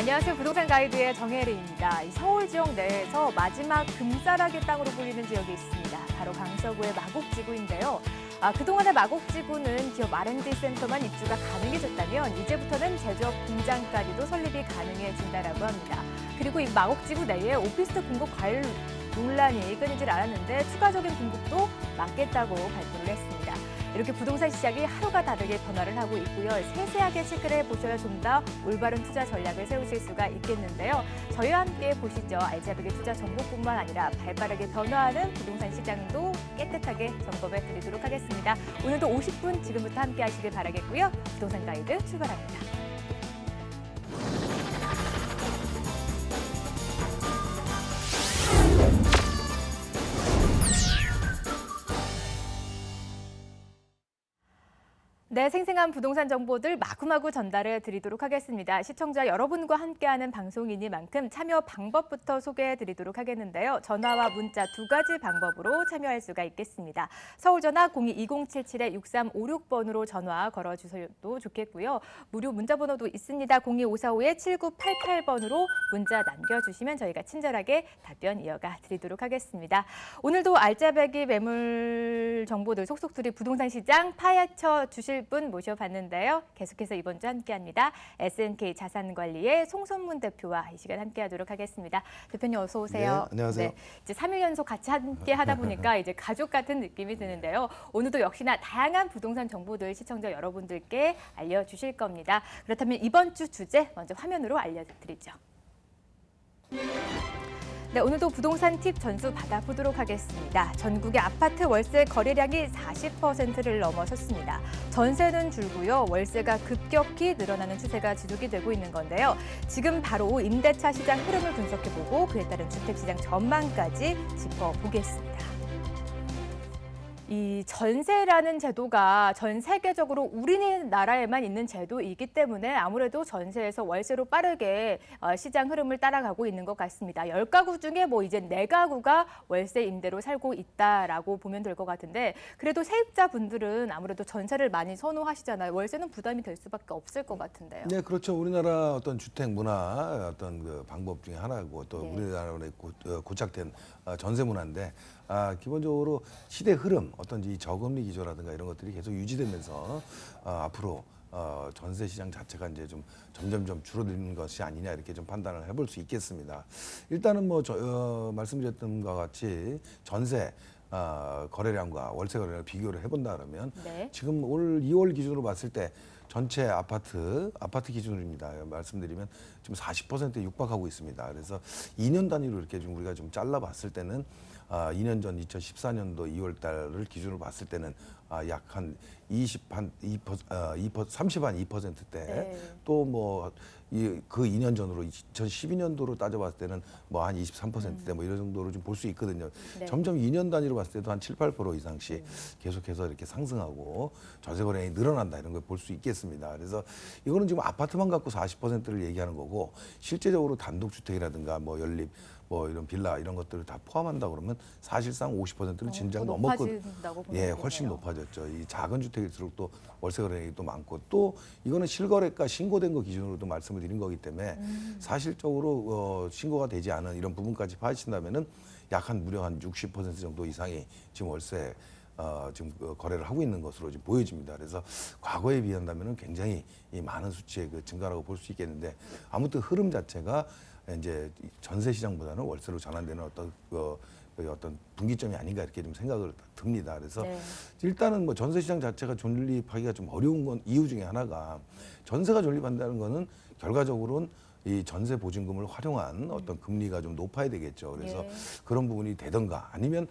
안녕하세요. 부동산 가이드의 정혜리입니다. 이 서울 지역 내에서 마지막 금싸라기 땅으로 불리는 지역이 있습니다. 바로 강서구의 마곡지구인데요. 그동안의 마곡지구는 기업 R&D 센터만 입주가 가능해졌다면 이제부터는 제조업 공장까지도 설립이 가능해진다라고 합니다. 그리고 이 마곡지구 내에 오피스텔 공급 과열 논란이 끊이질 않았는데 추가적인 공급도 막겠다고 발표를 했습니다. 이렇게 부동산 시장이 하루가 다르게 변화를 하고 있고요. 세세하게 체크를 해보셔야 좀 더 올바른 투자 전략을 세우실 수가 있겠는데요. 저희와 함께 보시죠. 알짜배기 투자 정보뿐만 아니라 발빠르게 변화하는 부동산 시장도 깨끗하게 점검해 드리도록 하겠습니다. 오늘도 50분 지금부터 함께 하시길 바라겠고요. 부동산 가이드 출발합니다. 네, 생생한 부동산 정보들 마구마구 전달해 드리도록 하겠습니다. 시청자 여러분과 함께하는 방송이니만큼 참여 방법부터 소개해 드리도록 하겠는데요. 전화와 문자 두 가지 방법으로 참여할 수가 있겠습니다. 서울 전화 02-2077-6356번으로 전화 걸어주셔도 좋겠고요. 무료 문자 번호도 있습니다. 0254-7988번으로 문자 남겨주시면 저희가 친절하게 답변 이어가 드리도록 하겠습니다. 오늘도 알짜배기 매물 정보들 속속들이 부동산 시장 파헤쳐 주실 분 모셔봤는데요. 계속해서 이번 주 함께합니다. SNK 자산관리의 송선문 대표와 이 시간 함께하도록 하겠습니다. 대표님 어서 오세요. 네, 안녕하세요. 네, 이제 3일 연속 같이 함께하다 보니까 이제 가족 같은 느낌이 드는데요. 오늘도 역시나 다양한 부동산 정보들 시청자 여러분들께 알려주실 겁니다. 그렇다면 이번 주 주제 먼저 화면으로 알려드리죠. 네, 오늘도 부동산 팁 전수 받아보도록 하겠습니다. 전국의 아파트 월세 거래량이 40%를 넘어섰습니다. 전세는 줄고요. 월세가 급격히 늘어나는 추세가 지속이 되고 있는 건데요. 지금 바로 임대차 시장 흐름을 분석해보고 그에 따른 주택시장 전망까지 짚어보겠습니다. 이 전세라는 제도가 전 세계적으로 우리나라에만 있는 제도이기 때문에 아무래도 전세에서 월세로 빠르게 시장 흐름을 따라가고 있는 것 같습니다. 10가구 중에 뭐 이제 4가구가 월세 임대로 살고 있다라고 보면 될 것 같은데 그래도 세입자분들은 아무래도 전세를 많이 선호하시잖아요. 월세는 부담이 될 수밖에 없을 것 같은데요. 네, 그렇죠. 우리나라 어떤 주택 문화 어떤 그 방법 중에 하나고 또 네. 우리나라의 고착된 전세 문화인데 기본적으로 시대 흐름, 어떤 이 저금리 기조라든가 이런 것들이 계속 유지되면서 앞으로 전세 시장 자체가 이제 좀 점점점 줄어드는 것이 아니냐 이렇게 좀 판단을 해볼 수 있겠습니다. 일단은 뭐 말씀드렸던 것과 같이 전세 거래량과 월세 거래량을 비교를 해본다 그러면 네. 지금 올 2월 기준으로 봤을 때 전체 아파트 기준입니다. 말씀드리면 지금 40%에 육박하고 있습니다. 그래서 2년 단위로 이렇게 좀 우리가 좀 잘라봤을 때는 2년 전 2014년도 2월 달을 기준으로 봤을 때는 약 한 30.2%대 네. 또 뭐 그 2년 전으로 2012년도로 따져봤을 때는 뭐 한 23%대 뭐 이런 정도로 좀 볼 수 있거든요. 네. 점점 2년 단위로 봤을 때도 한 7, 8% 이상씩 계속해서 이렇게 상승하고 전세 거래량이 늘어난다 이런 걸 볼 수 있겠습니다. 그래서 이거는 지금 아파트만 갖고 40%를 얘기하는 거고 실제적으로 단독주택이라든가 뭐 연립 뭐 이런 빌라 이런 것들을 다 포함한다 그러면 사실상 50%를 진작 넘었고 예, 훨씬 높아졌죠. 이 작은 주택일수록 또 월세 거래량이 또 많고 또 이거는 실거래가 신고된 거 기준으로도 말씀을 드린 거기 때문에 사실적으로 신고가 되지 않은 이런 부분까지 파헤친다면은 약 한 무려 한 60% 정도 이상이 지금 월세 지금 거래를 하고 있는 것으로 지금 보여집니다. 그래서 과거에 비한다면은 굉장히 이 많은 수치의 그 증가라고 볼 수 있겠는데 아무튼 흐름 자체가 이제 전세 시장보다는 월세로 전환되는 어떤 분기점이 아닌가 이렇게 좀 생각을 듭니다. 그래서 네. 일단은 뭐 전세 시장 자체가 존립하기가 좀 어려운 건 이유 중에 하나가 전세가 존립한다는 거는 결과적으로는 이 전세 보증금을 활용한 어떤 금리가 좀 높아야 되겠죠. 그래서 예. 그런 부분이 되든가 아니면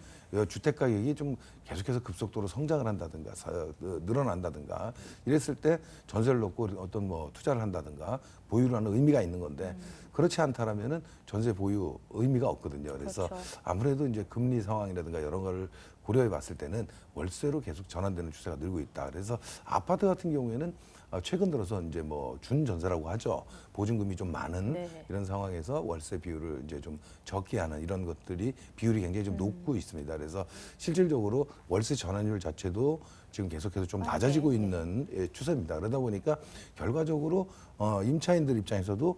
주택 가격이 좀 계속해서 급속도로 성장을 한다든가 늘어난다든가 이랬을 때 전세를 놓고 어떤 뭐 투자를 한다든가 보유를 하는 의미가 있는 건데 그렇지 않다라면은 전세 보유 의미가 없거든요. 그래서 그렇죠. 아무래도 이제 금리 상황이라든가 여러 가지를 고려해 봤을 때는 월세로 계속 전환되는 추세가 늘고 있다. 그래서 아파트 같은 경우에는 최근 들어서 이제 뭐 준전세라고 하죠. 보증금이 좀 많은 네. 이런 상황에서 월세 비율을 이제 좀 적게 하는 이런 것들이 비율이 굉장히 좀 높고 있습니다. 그래서 실질적으로 월세 전환율 자체도 지금 계속해서 좀 낮아지고 네. 있는 추세입니다. 그러다 보니까 결과적으로 임차인들 입장에서도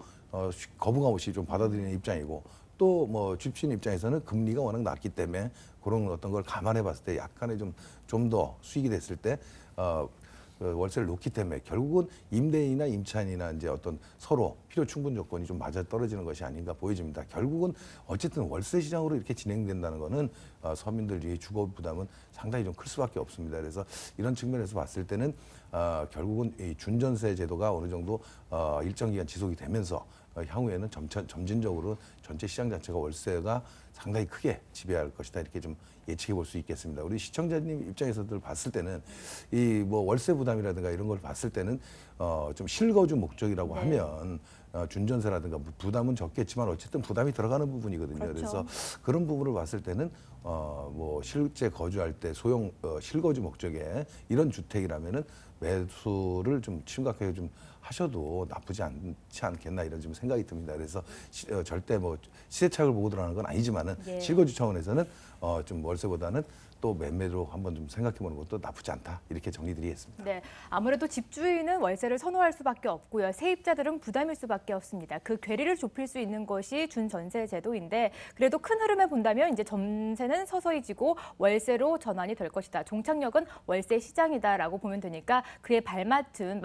거부감 없이 좀 받아들이는 입장이고 또 뭐 집주인 입장에서는 금리가 워낙 낮기 때문에 그런 어떤 걸 감안해 봤을 때 약간의 좀 더 수익이 됐을 때 그 월세를 놓기 때문에 결국은 임대인이나 임차인이나 이제 어떤 서로 필요 충분 조건이 좀 맞아 떨어지는 것이 아닌가 보여집니다. 결국은 어쨌든 월세 시장으로 이렇게 진행된다는 거는 서민들의 주거 부담은 상당히 좀 클 수밖에 없습니다. 그래서 이런 측면에서 봤을 때는 결국은 이 준전세 제도가 어느 정도 일정 기간 지속이 되면서 향후에는 점진적으로 전체 시장 자체가 월세가 상당히 크게 지배할 것이다 이렇게 좀 예측해 볼 수 있겠습니다. 우리 시청자님 입장에서들 봤을 때는 이 뭐 월세 부담이라든가 이런 걸 봤을 때는 좀 실거주 목적이라고 네. 하면 준전세라든가 부담은 적겠지만 어쨌든 부담이 들어가는 부분이거든요. 그렇죠. 그래서 그런 부분을 봤을 때는 뭐 실제 거주할 때 소형 실거주 목적의 이런 주택이라면은 매수를 좀 심각하게 좀 하셔도 나쁘지 않지 않겠나 이런 좀 생각이 듭니다. 그래서 절대 뭐 시세차익을 보고 들어가는 건 아니지만은 예. 실거주 차원에서는 좀 월세보다는 또 매매로 한번 좀 생각해보는 것도 나쁘지 않다 이렇게 정리드리겠습니다. 네, 아무래도 집주인은 월세를 선호할 수밖에 없고요. 세입자들은 부담일 수밖에 없습니다. 그 괴리를 좁힐 수 있는 것이 준전세 제도인데 그래도 큰 흐름에 본다면 이제 전세는 서서히 지고 월세로 전환이 될 것이다. 종착역은 월세 시장이다라고 보면 되니까 그에 발맞춘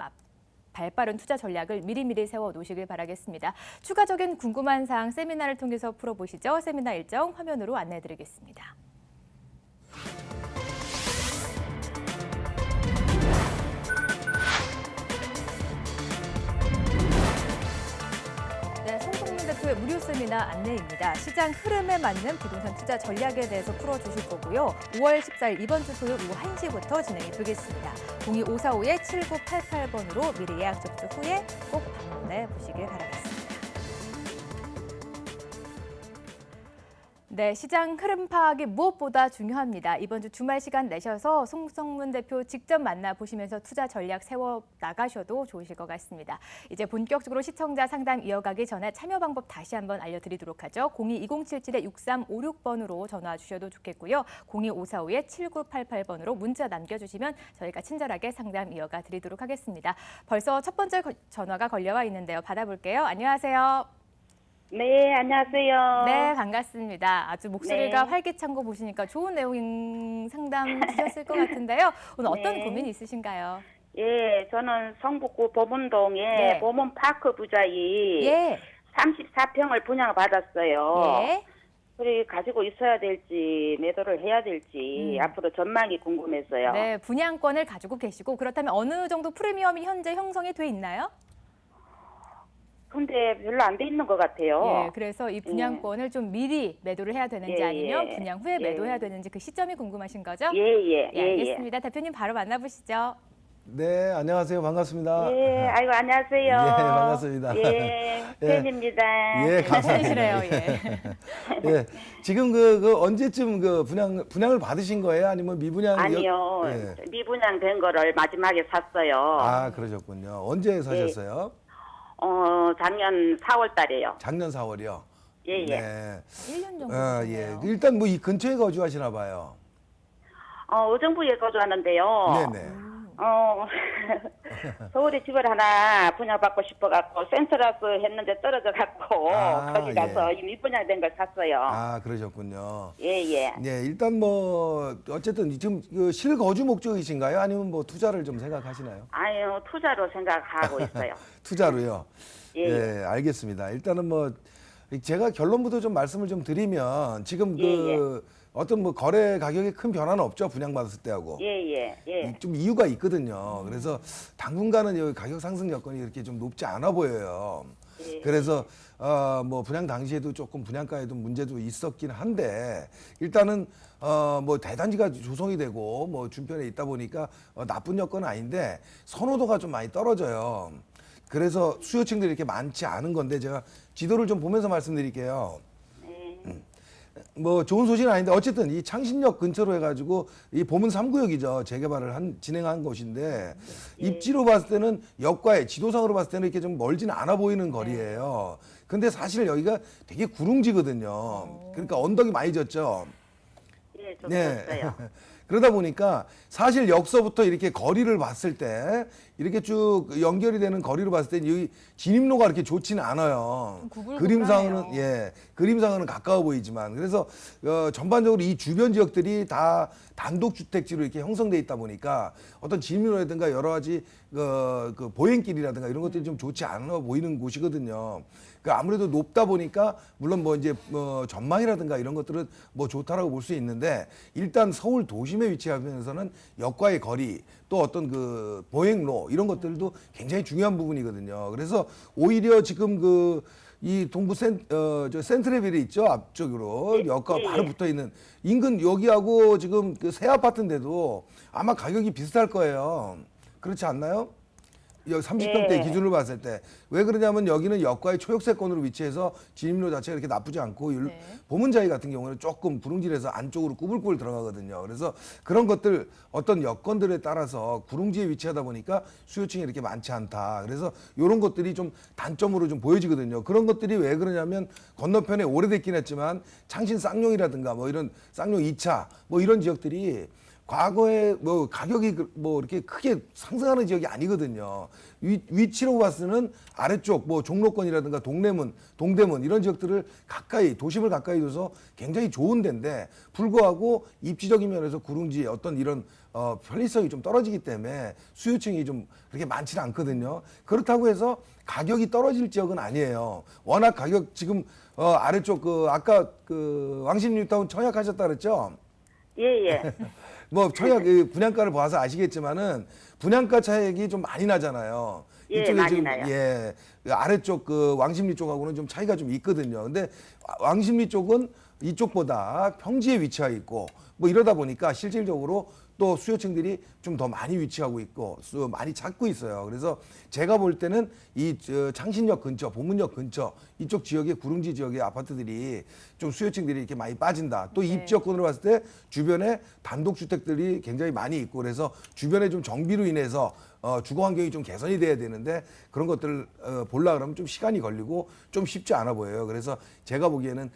발빠른 투자 전략을 미리미리 세워 놓으시길 바라겠습니다. 추가적인 궁금한 사항 세미나를 통해서 풀어보시죠. 세미나 일정 화면으로 안내해드리겠습니다. 네, 송성문 대표의 무료 세미나 안내입니다. 시장 흐름에 맞는 부동산 투자 전략에 대해서 풀어주실 거고요. 5월 14일 이번 주 토요일 오후 1시부터 진행이 되겠습니다. 0254-7988번으로 미리 예약 접수 후에 꼭 방문해 보시길 바라겠습니다. 네, 시장 흐름 파악이 무엇보다 중요합니다. 이번 주 주말 시간 내셔서 송성문 대표 직접 만나보시면서 투자 전략 세워 나가셔도 좋으실 것 같습니다. 이제 본격적으로 시청자 상담 이어가기 전에 참여 방법 다시 한번 알려드리도록 하죠. 02-2077-6356번으로 전화 주셔도 좋겠고요. 02-545-7988번으로 문자 남겨주시면 저희가 친절하게 상담 이어가 드리도록 하겠습니다. 벌써 첫 번째 전화가 걸려와 있는데요. 받아볼게요. 안녕하세요. 네, 안녕하세요. 네, 반갑습니다. 아주 목소리가 네. 활기찬 거 보시니까 좋은 내용 상담 주셨을 것 같은데요. 오늘 어떤 네. 고민이 있으신가요? 예, 저는 성북구 보문동에 네. 보문파크 부자이 예, 34평을 분양을 받았어요. 예. 그래 가지고 있어야 될지 매도를 해야 될지 앞으로 전망이 궁금해서요. 네, 분양권을 가지고 계시고 그렇다면 어느 정도 프리미엄이 현재 형성이 돼 있나요? 근데 별로 안 돼 있는 것 같아요. 예, 그래서 이 분양권을 좀 미리 매도를 해야 되는지 예, 아니면 예. 분양 후에 예. 매도해야 되는지 그 시점이 궁금하신 거죠? 예, 예, 예, 알겠습니다. 대표님 바로 만나보시죠. 네, 안녕하세요. 반갑습니다. 예, 아이고 안녕하세요. 예, 반갑습니다. 예, 예. 팬입니다. 예, 감사합니다. 팬이시래요, 예. 예, 지금 그 언제쯤 그 분양을 받으신 거예요? 아니면 미분양? 아니요, 예. 미분양된 거를 마지막에 샀어요. 아, 그러셨군요. 언제 사셨어요? 작년 4월 달에요. 작년 4월이요. 예, 예. 네. 1년 정도 예. 됐네요. 일단 뭐 이 근처에 거주하시나 봐요. 의정부에 거주하는데요. 네네. 서울에 집을 하나 분양받고 싶어갖고 센트라스 했는데 떨어져갖고 아, 거기 가서 예. 이미 분양된 걸 샀어요. 아, 그러셨군요. 예, 예. 네, 일단 뭐 어쨌든 지금 그 실거주 목적이신가요? 아니면 뭐 투자를 좀 생각하시나요? 아유, 투자로 생각하고 있어요. 투자로요. 예, 네, 알겠습니다. 일단은 뭐 제가 결론부터 좀 말씀을 좀 드리면 지금 그 예, 어떤 뭐 거래 가격에 큰 변화는 없죠. 분양받았을 때하고. 예, 예, 예. 좀 이유가 있거든요. 그래서 당분간은 여기 가격 상승 여건이 그렇게 좀 높지 않아 보여요. 예. 그래서 뭐 분양 당시에도 조금 분양가에도 문제도 있었긴 한데 일단은 뭐 대단지가 조성이 되고 뭐 준편에 있다 보니까 나쁜 여건은 아닌데 선호도가 좀 많이 떨어져요. 그래서 수요층들이 이렇게 많지 않은 건데 제가 지도를 좀 보면서 말씀드릴게요. 네. 뭐 좋은 소식은 아닌데 어쨌든 이 창신역 근처로 해가지고 이 보문 3구역이죠. 재개발을 진행한 곳인데 입지로 봤을 때는 역과에 지도상으로 봤을 때는 이렇게 좀 멀지는 않아 보이는 거리예요. 근데 사실 여기가 되게 구릉지거든요. 그러니까 언덕이 많이 졌죠. 예, 좀 네. 졌어요. 그러다 보니까 사실 역서부터 이렇게 거리를 봤을 때 이렇게 쭉 연결이 되는 거리로 봤을 때 여기 진입로가 그렇게 좋지는 않아요. 좀 구불구불하네요. 그림상으로는 그림상으로는 가까워 보이지만 그래서 전반적으로 이 주변 지역들이 다 단독주택지로 이렇게 형성돼 있다 보니까 어떤 진입로라든가 여러 가지 그 보행길이라든가 이런 것들이 좀 좋지 않아 보이는 곳이거든요. 그 아무래도 높다 보니까 물론 뭐 이제 전망이라든가 이런 것들은 뭐 좋다라고 볼 수 있는데 일단 서울 도심에 위치하면서는 역과의 거리 또 어떤 그 보행로 이런 것들도 굉장히 중요한 부분이거든요. 그래서 오히려 지금 이 동부 센트레빌이 있죠 앞쪽으로 역과 바로 붙어 있는 인근 여기하고 지금 그 새 아파트인데도 아마 가격이 비슷할 거예요. 그렇지 않나요? 여기 30평대 기준으로 봤을 때 왜 그러냐면 여기는 역과의 초역세권으로 위치해서 진입로 자체가 이렇게 나쁘지 않고 보문자리 같은 경우는 조금 구릉지에서 안쪽으로 꾸불꾸불 들어가거든요. 그래서 그런 것들 어떤 여건들에 따라서 구릉지에 위치하다 보니까 수요층이 이렇게 많지 않다. 그래서 이런 것들이 좀 단점으로 좀 보여지거든요. 그런 것들이 왜 그러냐면 건너편에 오래됐긴 했지만 창신 쌍용이라든가 뭐 이런 쌍용 2차 뭐 이런 지역들이 과거에 뭐 가격이 뭐 이렇게 크게 상승하는 지역이 아니거든요. 위치로 봤을 때는 아래쪽 뭐 종로권이라든가 동대문 이런 지역들을 가까이 도심을 가까이 둬서 굉장히 좋은 데인데 불구하고 입지적인 면에서 구릉지의 어떤 이런 편리성이 좀 떨어지기 때문에 수요층이 좀 그렇게 많지는 않거든요. 그렇다고 해서 가격이 떨어질 지역은 아니에요. 워낙 가격 지금 아래쪽 아까 왕신 뉴타운 청약하셨다 그랬죠? 예. 뭐 청약 분양가를 봐서 아시겠지만은 분양가 차익이 좀 많이 나잖아요. 예, 이쪽에 많이 지금 나요. 아래쪽 왕십리 쪽하고는 좀 차이가 좀 있거든요. 근데 왕십리 쪽은 이쪽보다 평지에 위치해 있고 뭐 이러다 보니까 실질적으로 또 수요층들이 좀 더 많이 위치하고 있고 많이 찾고 있어요. 그래서 제가 볼 때는 이 창신역 근처, 보문역 근처 이쪽 지역의 구릉지 지역의 아파트들이 좀 수요층들이 이렇게 많이 빠진다. 또 입지여건으로 봤을 때 주변에 단독주택들이 굉장히 많이 있고 그래서 주변에 좀 정비로 인해서 주거 환경이 좀 개선이 돼야 되는데 그런 것들을 보려고 그러면 좀 시간이 걸리고 좀 쉽지 않아 보여요. 그래서 제가 보기에는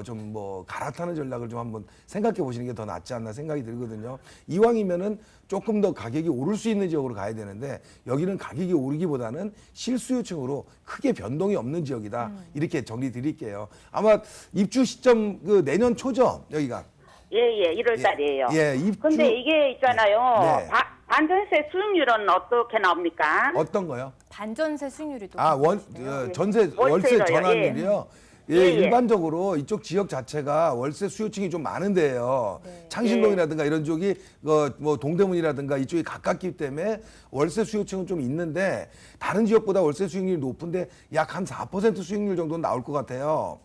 좀 뭐 갈아타는 전략을 좀 한번 생각해 보시는 게 더 낫지 않나 생각이 들거든요. 이왕이면은 조금 더 가격이 오를 수 있는 지역으로 가야 되는데 여기는 가격이 오르기보다는 실수요층으로 크게 변동이 없는 지역이다. 이렇게 정리 드릴게요. 아마 입주 시점 내년 초죠, 여기가. 예, 1월 달이에요. 입주. 근데 이게 있잖아요. 네. 반전세 수익률은 어떻게 나옵니까? 어떤 거요? 반전세 수익률이 또 전세 월세 월세로요. 전환율이요. 예. 일반적으로 이쪽 지역 자체가 월세 수요층이 좀 많은데요. 창신동이라든가 이런 쪽이 뭐 동대문이라든가 이쪽이 가깝기 때문에 월세 수요층은 좀 있는데 다른 지역보다 월세 수익률이 높은데 약 한 4% 수익률 정도는 나올 것 같아요.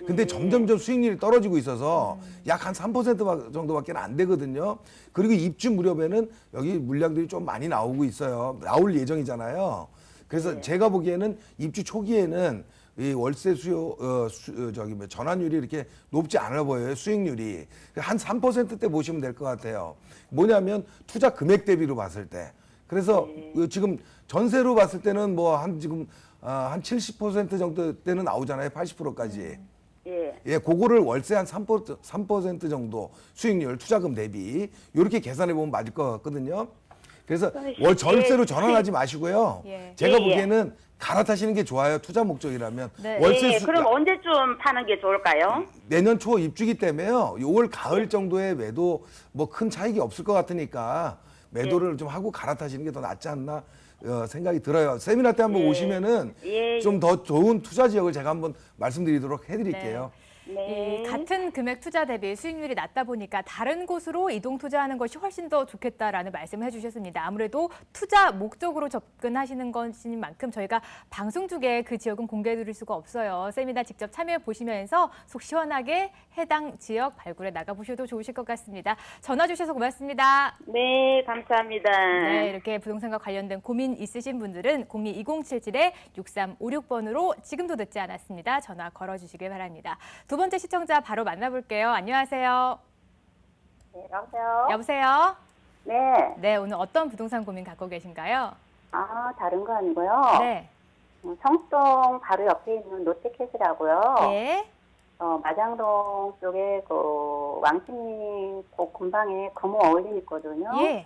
근데 점점점 수익률이 떨어지고 있어서 약 한 3% 정도밖에 안 되거든요. 그리고 입주 무렵에는 여기 물량들이 좀 많이 나오고 있어요. 나올 예정이잖아요. 그래서 제가 보기에는 입주 초기에는 이 월세 전환율이 이렇게 높지 않아 보여요. 수익률이. 한 3%대 보시면 될 것 같아요. 뭐냐면 투자 금액 대비로 봤을 때. 그래서 지금 전세로 봤을 때는 뭐 지금 한 70% 정도 때는 나오잖아요. 80%까지. 그거를 월세 한 3% 정도 수익률 투자금 대비 이렇게 계산해 보면 맞을 것 같거든요. 그래서 전세로 전환하지 마시고요. 제가 보기에는 갈아타시는 게 좋아요. 투자 목적이라면. 그럼 언제쯤 파는 게 좋을까요? 내년 초 입주기 때문에요. 6월 가을 정도에 매도 뭐 큰 차익이 없을 것 같으니까 매도를 좀 하고 갈아타시는 게 더 낫지 않나 생각이 들어요. 세미나 때 한번 오시면은 좀 더 좋은 투자 지역을 제가 한번 말씀드리도록 해드릴게요. 이 같은 금액 투자 대비 수익률이 낮다 보니까 다른 곳으로 이동 투자하는 것이 훨씬 더 좋겠다라는 말씀을 해주셨습니다. 아무래도 투자 목적으로 접근하시는 것인 만큼 저희가 방송 중에 그 지역은 공개해드릴 수가 없어요. 세미나 직접 참여해 보시면서 속 시원하게 해당 지역 발굴해 나가보셔도 좋으실 것 같습니다. 전화 주셔서 고맙습니다. 네, 감사합니다. 네, 이렇게 부동산과 관련된 고민 있으신 분들은 02-2077-6356번으로 지금도 늦지 않았습니다. 전화 걸어주시길 바랍니다. 두 번째 시청자 바로 만나볼게요. 안녕하세요. 네, 여보세요? 여보세요? 네. 네, 오늘 어떤 부동산 고민 갖고 계신가요? 다른 거 아니고요. 네. 성수동 바로 옆에 있는 롯데캐슬하고요. 예. 마장동 쪽에 그 왕십리 그 근방에 금호 어울림 있거든요. 예.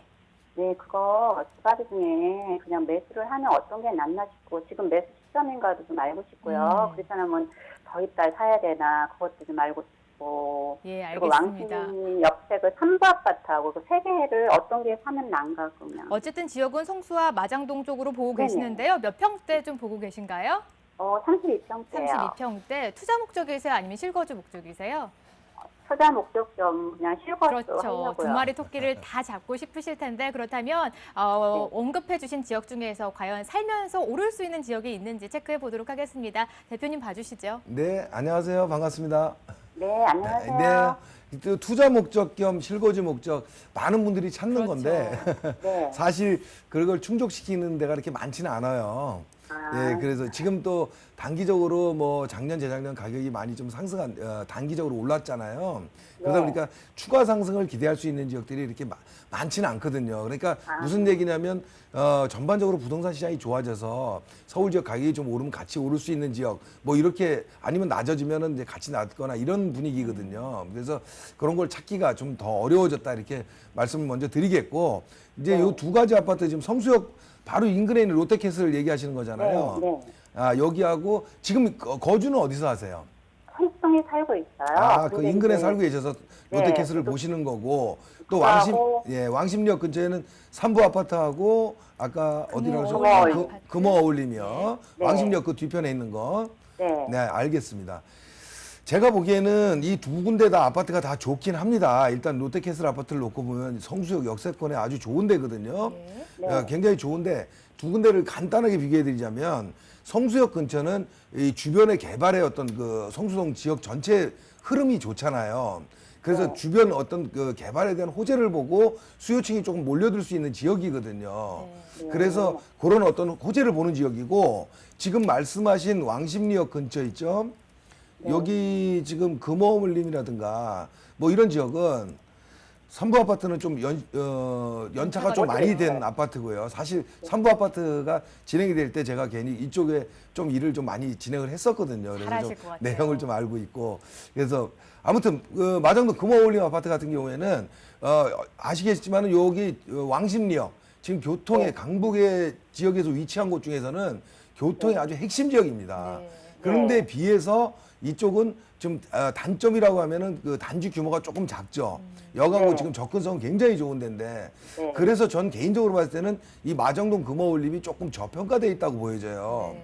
네, 그거 두 가지 중에 그냥 매수를 하면 어떤 게 낫나 싶고 지금 매수 시점인가도 좀 알고 싶고요. 그렇지 않으면 더 이따 사야 되나 그것도 좀 알고 싶고. 예, 그리고 알겠습니다. 왕십리 옆에 그 삼부 아파트하고 그 세 개를 어떤 게 사면 나은가 그러면. 어쨌든 지역은 성수와 마장동 쪽으로 보고 네네. 계시는데요. 몇 평대 좀 보고 계신가요? 32평대요. 32평대. 투자 목적이세요? 아니면 실거주 목적이세요? 투자 목적 좀 그냥 실거주 그렇죠. 하려고요. 두 마리 토끼를 다 잡고 싶으실 텐데 그렇다면 언급해 주신 지역 중에서 과연 살면서 오를 수 있는 지역이 있는지 체크해 보도록 하겠습니다. 대표님 봐주시죠. 네, 안녕하세요. 반갑습니다. 네, 안녕하세요. 네, 또 투자 목적 겸 실거주 목적 많은 분들이 찾는 그렇죠. 건데 네. 사실 그걸 충족시키는 데가 그렇게 많지는 않아요. 예, 그래서 지금 또 단기적으로 뭐 작년, 재작년 가격이 많이 좀 단기적으로 올랐잖아요. 그러다 네. 보니까 추가 상승을 기대할 수 있는 지역들이 이렇게 많지는 않거든요. 그러니까 무슨 얘기냐면 전반적으로 부동산 시장이 좋아져서 서울 지역 가격이 좀 오르면 같이 오를 수 있는 지역 뭐 이렇게 아니면 낮아지면은 이제 같이 낮거나 이런 분위기거든요. 그래서 그런 걸 찾기가 좀 더 어려워졌다 이렇게 말씀을 먼저 드리겠고 이제 요 두 가지 아파트 지금 성수역 바로 인근에 있는 롯데캐슬을 얘기하시는 거잖아요. 네, 네. 여기하고 지금 거주는 어디서 하세요? 성수동에 살고 있어요. 그 근데 인근에 이제 살고 계셔서 네, 롯데캐슬을 또 보시는 거고 또 그거하고 왕십역 근처에는 삼부 아파트하고 아까 어디라고 금호 하셨죠? 어울림. 금호 어울림이요. 네. 왕십역 그 뒤편에 있는 거. 네. 네, 알겠습니다. 제가 보기에는 이 두 군데 다 아파트가 다 좋긴 합니다. 일단 롯데캐슬 아파트를 놓고 보면 성수역 역세권에 아주 좋은 데거든요. 네. 굉장히 좋은데 두 군데를 간단하게 비교해 드리자면 성수역 근처는 이 주변의 개발의 어떤 그 성수동 지역 전체 흐름이 좋잖아요. 그래서 주변 어떤 그 개발에 대한 호재를 보고 수요층이 조금 몰려들 수 있는 지역이거든요. 그래서 그런 어떤 호재를 보는 지역이고 지금 말씀하신 왕십리역 근처 있죠. 여기 지금 금호물림이라든가 뭐 이런 지역은 삼부 아파트는 좀 연차가 좀 많이 된 아파트고요. 사실 삼부 아파트가 진행이 될 때 제가 괜히 이쪽에 좀 일을 좀 많이 진행을 했었거든요. 그래서 좀 잘하실 것 같아요. 내용을 좀 알고 있고 그래서 아무튼 그 마장동 금호울림 아파트 같은 경우에는 아시겠지만은 여기 왕십리역 지금 교통의 강북의 지역에서 위치한 곳 중에서는 교통의 아주 핵심 지역입니다. 그런데 비해서 이쪽은 좀 단점이라고 하면은 그 단지 규모가 조금 작죠. 여가고 네. 지금 접근성은 굉장히 좋은 데인데 네. 그래서 전 개인적으로 봤을 때는 이 마장동 금호울림이 조금 저평가돼 있다고 보여져요.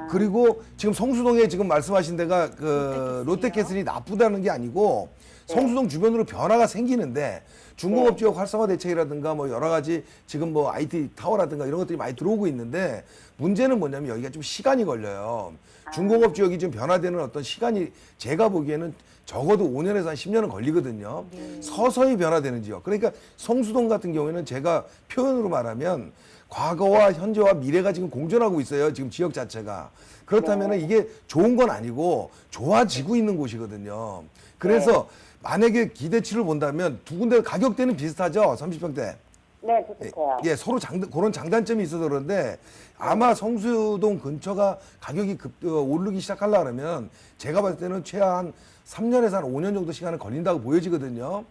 그리고 지금 성수동에 지금 말씀하신 데가 그 롯데캐슬이 나쁘다는 게 아니고 성수동 주변으로 변화가 생기는데 중공업 지역 활성화 대책이라든가 뭐 여러 가지 지금 뭐 IT 타워라든가 이런 것들이 많이 들어오고 있는데 문제는 뭐냐면 여기가 좀 시간이 걸려요. 중공업 지역이 좀 변화되는 어떤 시간이 제가 보기에는 적어도 5년에서 한 10년은 걸리거든요. 서서히 변화되는 지역. 그러니까 성수동 같은 경우에는 제가 표현으로 말하면 과거와 현재와 미래가 지금 공존하고 있어요. 지금 지역 자체가. 그렇다면 이게 좋은 건 아니고 좋아지고 있는 곳이거든요. 그래서 만약에 기대치를 본다면 두 군데 가격대는 비슷하죠. 30평대. 네, 비슷해요. 예, 서로 그런 장단점이 있어서 그런데 아마 성수동 근처가 가격이 오르기 시작하려고 하면 제가 봤을 때는 최한 3년에서 한 5년 정도 시간은 걸린다고 보여지거든요.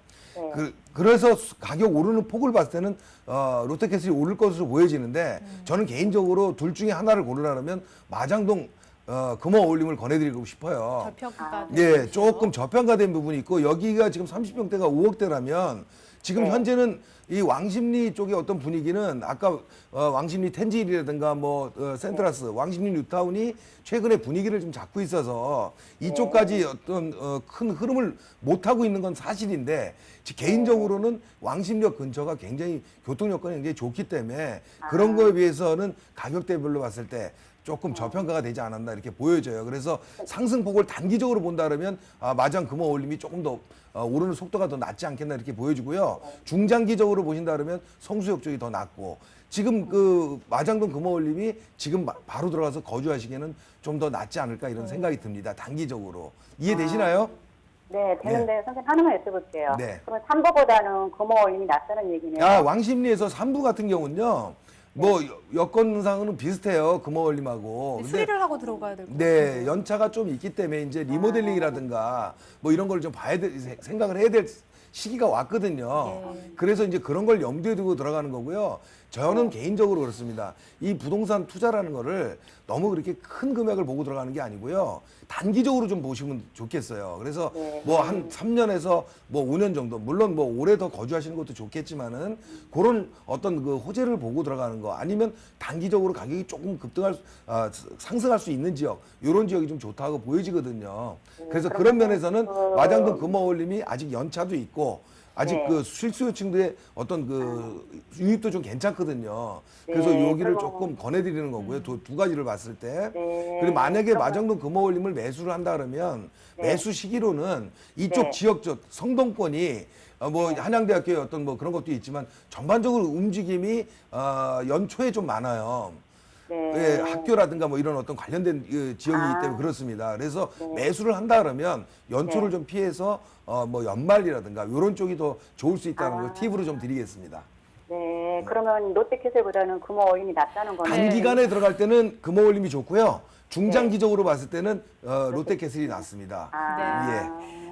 그래서 가격 오르는 폭을 봤을 때는 롯데캐슬이 오를 것으로 보여지는데 저는 개인적으로 둘 중에 하나를 고르라면 마장동 금호 어울림을 권해드리고 싶어요. 저평가. 예, 조금 저평가된 부분이 있고 여기가 지금 30평대가 5억대라면 지금 현재는 이 왕십리 쪽의 어떤 분위기는 아까 왕십리 텐지일이라든가 뭐 센트라스, 왕십리 뉴타운이 최근에 분위기를 좀 잡고 있어서 이쪽까지 어떤 큰 흐름을 못 하고 있는 건 사실인데 개인적으로는 왕십역 근처가 굉장히 교통 여건이 굉장히 좋기 때문에 그런 거에 비해서는 가격대별로 봤을 때 조금 저평가가 되지 않았나 이렇게 보여져요. 그래서 상승폭을 단기적으로 본다 그러면 마장 금호 올림이 조금 더 오르는 속도가 더 낮지 않겠나 이렇게 보여지고요. 중장기적으로 보신다 그러면 성수역 쪽이 더 낮고 지금 그 마장동 금호울림이 지금 바로 들어가서 거주하시기에는 좀 더 낫지 않을까 이런 생각이 듭니다. 단기적으로. 이해되시나요? 네, 되는데 선생님 하나만 여쭤볼게요. 네. 그러면 3부보다는 금호올림이 낫다는 얘기네요. 아, 왕십리에서 3부 같은 경우는요. 뭐 여건상으로는 비슷해요. 금호울림하고. 네, 수리를 하고 들어가야 될 것 네, 같아요. 연차가 좀 있기 때문에 이제 리모델링이라든가 뭐 이런 걸 좀 생각을 해야 될 시기가 왔거든요. 네. 그래서 이제 그런 걸 염두에 두고 들어가는 거고요. 저는 개인적으로 그렇습니다. 이 부동산 투자라는 거를 너무 그렇게 큰 금액을 보고 들어가는 게 아니고요. 단기적으로 좀 보시면 좋겠어요. 그래서 뭐 한 3년에서 뭐 5년 정도, 물론 뭐 올해 더 거주하시는 것도 좋겠지만은 그런 어떤 그 호재를 보고 들어가는 거 아니면 단기적으로 가격이 조금 상승할 수 있는 지역, 이런 지역이 좀 좋다고 보여지거든요. 그래서 그런 면에서는 마장동 금호울림이 아직 연차도 있고 아직 네. 그 실수요층들의 어떤 그 유입도 좀 괜찮거든요. 그래서 네, 여기를 그러면- 조금 권해드리는 거고요. 두 가지를 봤을 때. 네. 그리고 만약에 그러면- 마장동 금호울림을 매수를 한다 그러면 네. 매수 시기로는 이쪽 네. 지역 성동권이 뭐 한양대학교의 어떤 뭐 그런 것도 있지만 전반적으로 움직임이 연초에 좀 많아요. 네. 예, 학교라든가 뭐 이런 어떤 관련된 지역이기 때문에 그렇습니다. 그래서 매수를 한다 그러면 연초를 네. 좀 피해서 뭐 연말이라든가 이런 쪽이 더 좋을 수 있다는 걸 팁으로 좀 드리겠습니다. 네, 그러면 롯데캐슬보다는 금호올림이 낫다는 거네요. 단기간에 들어갈 때는 금호울림이 좋고요. 중장기적으로 봤을 때는 롯데캐슬이 낫습니다.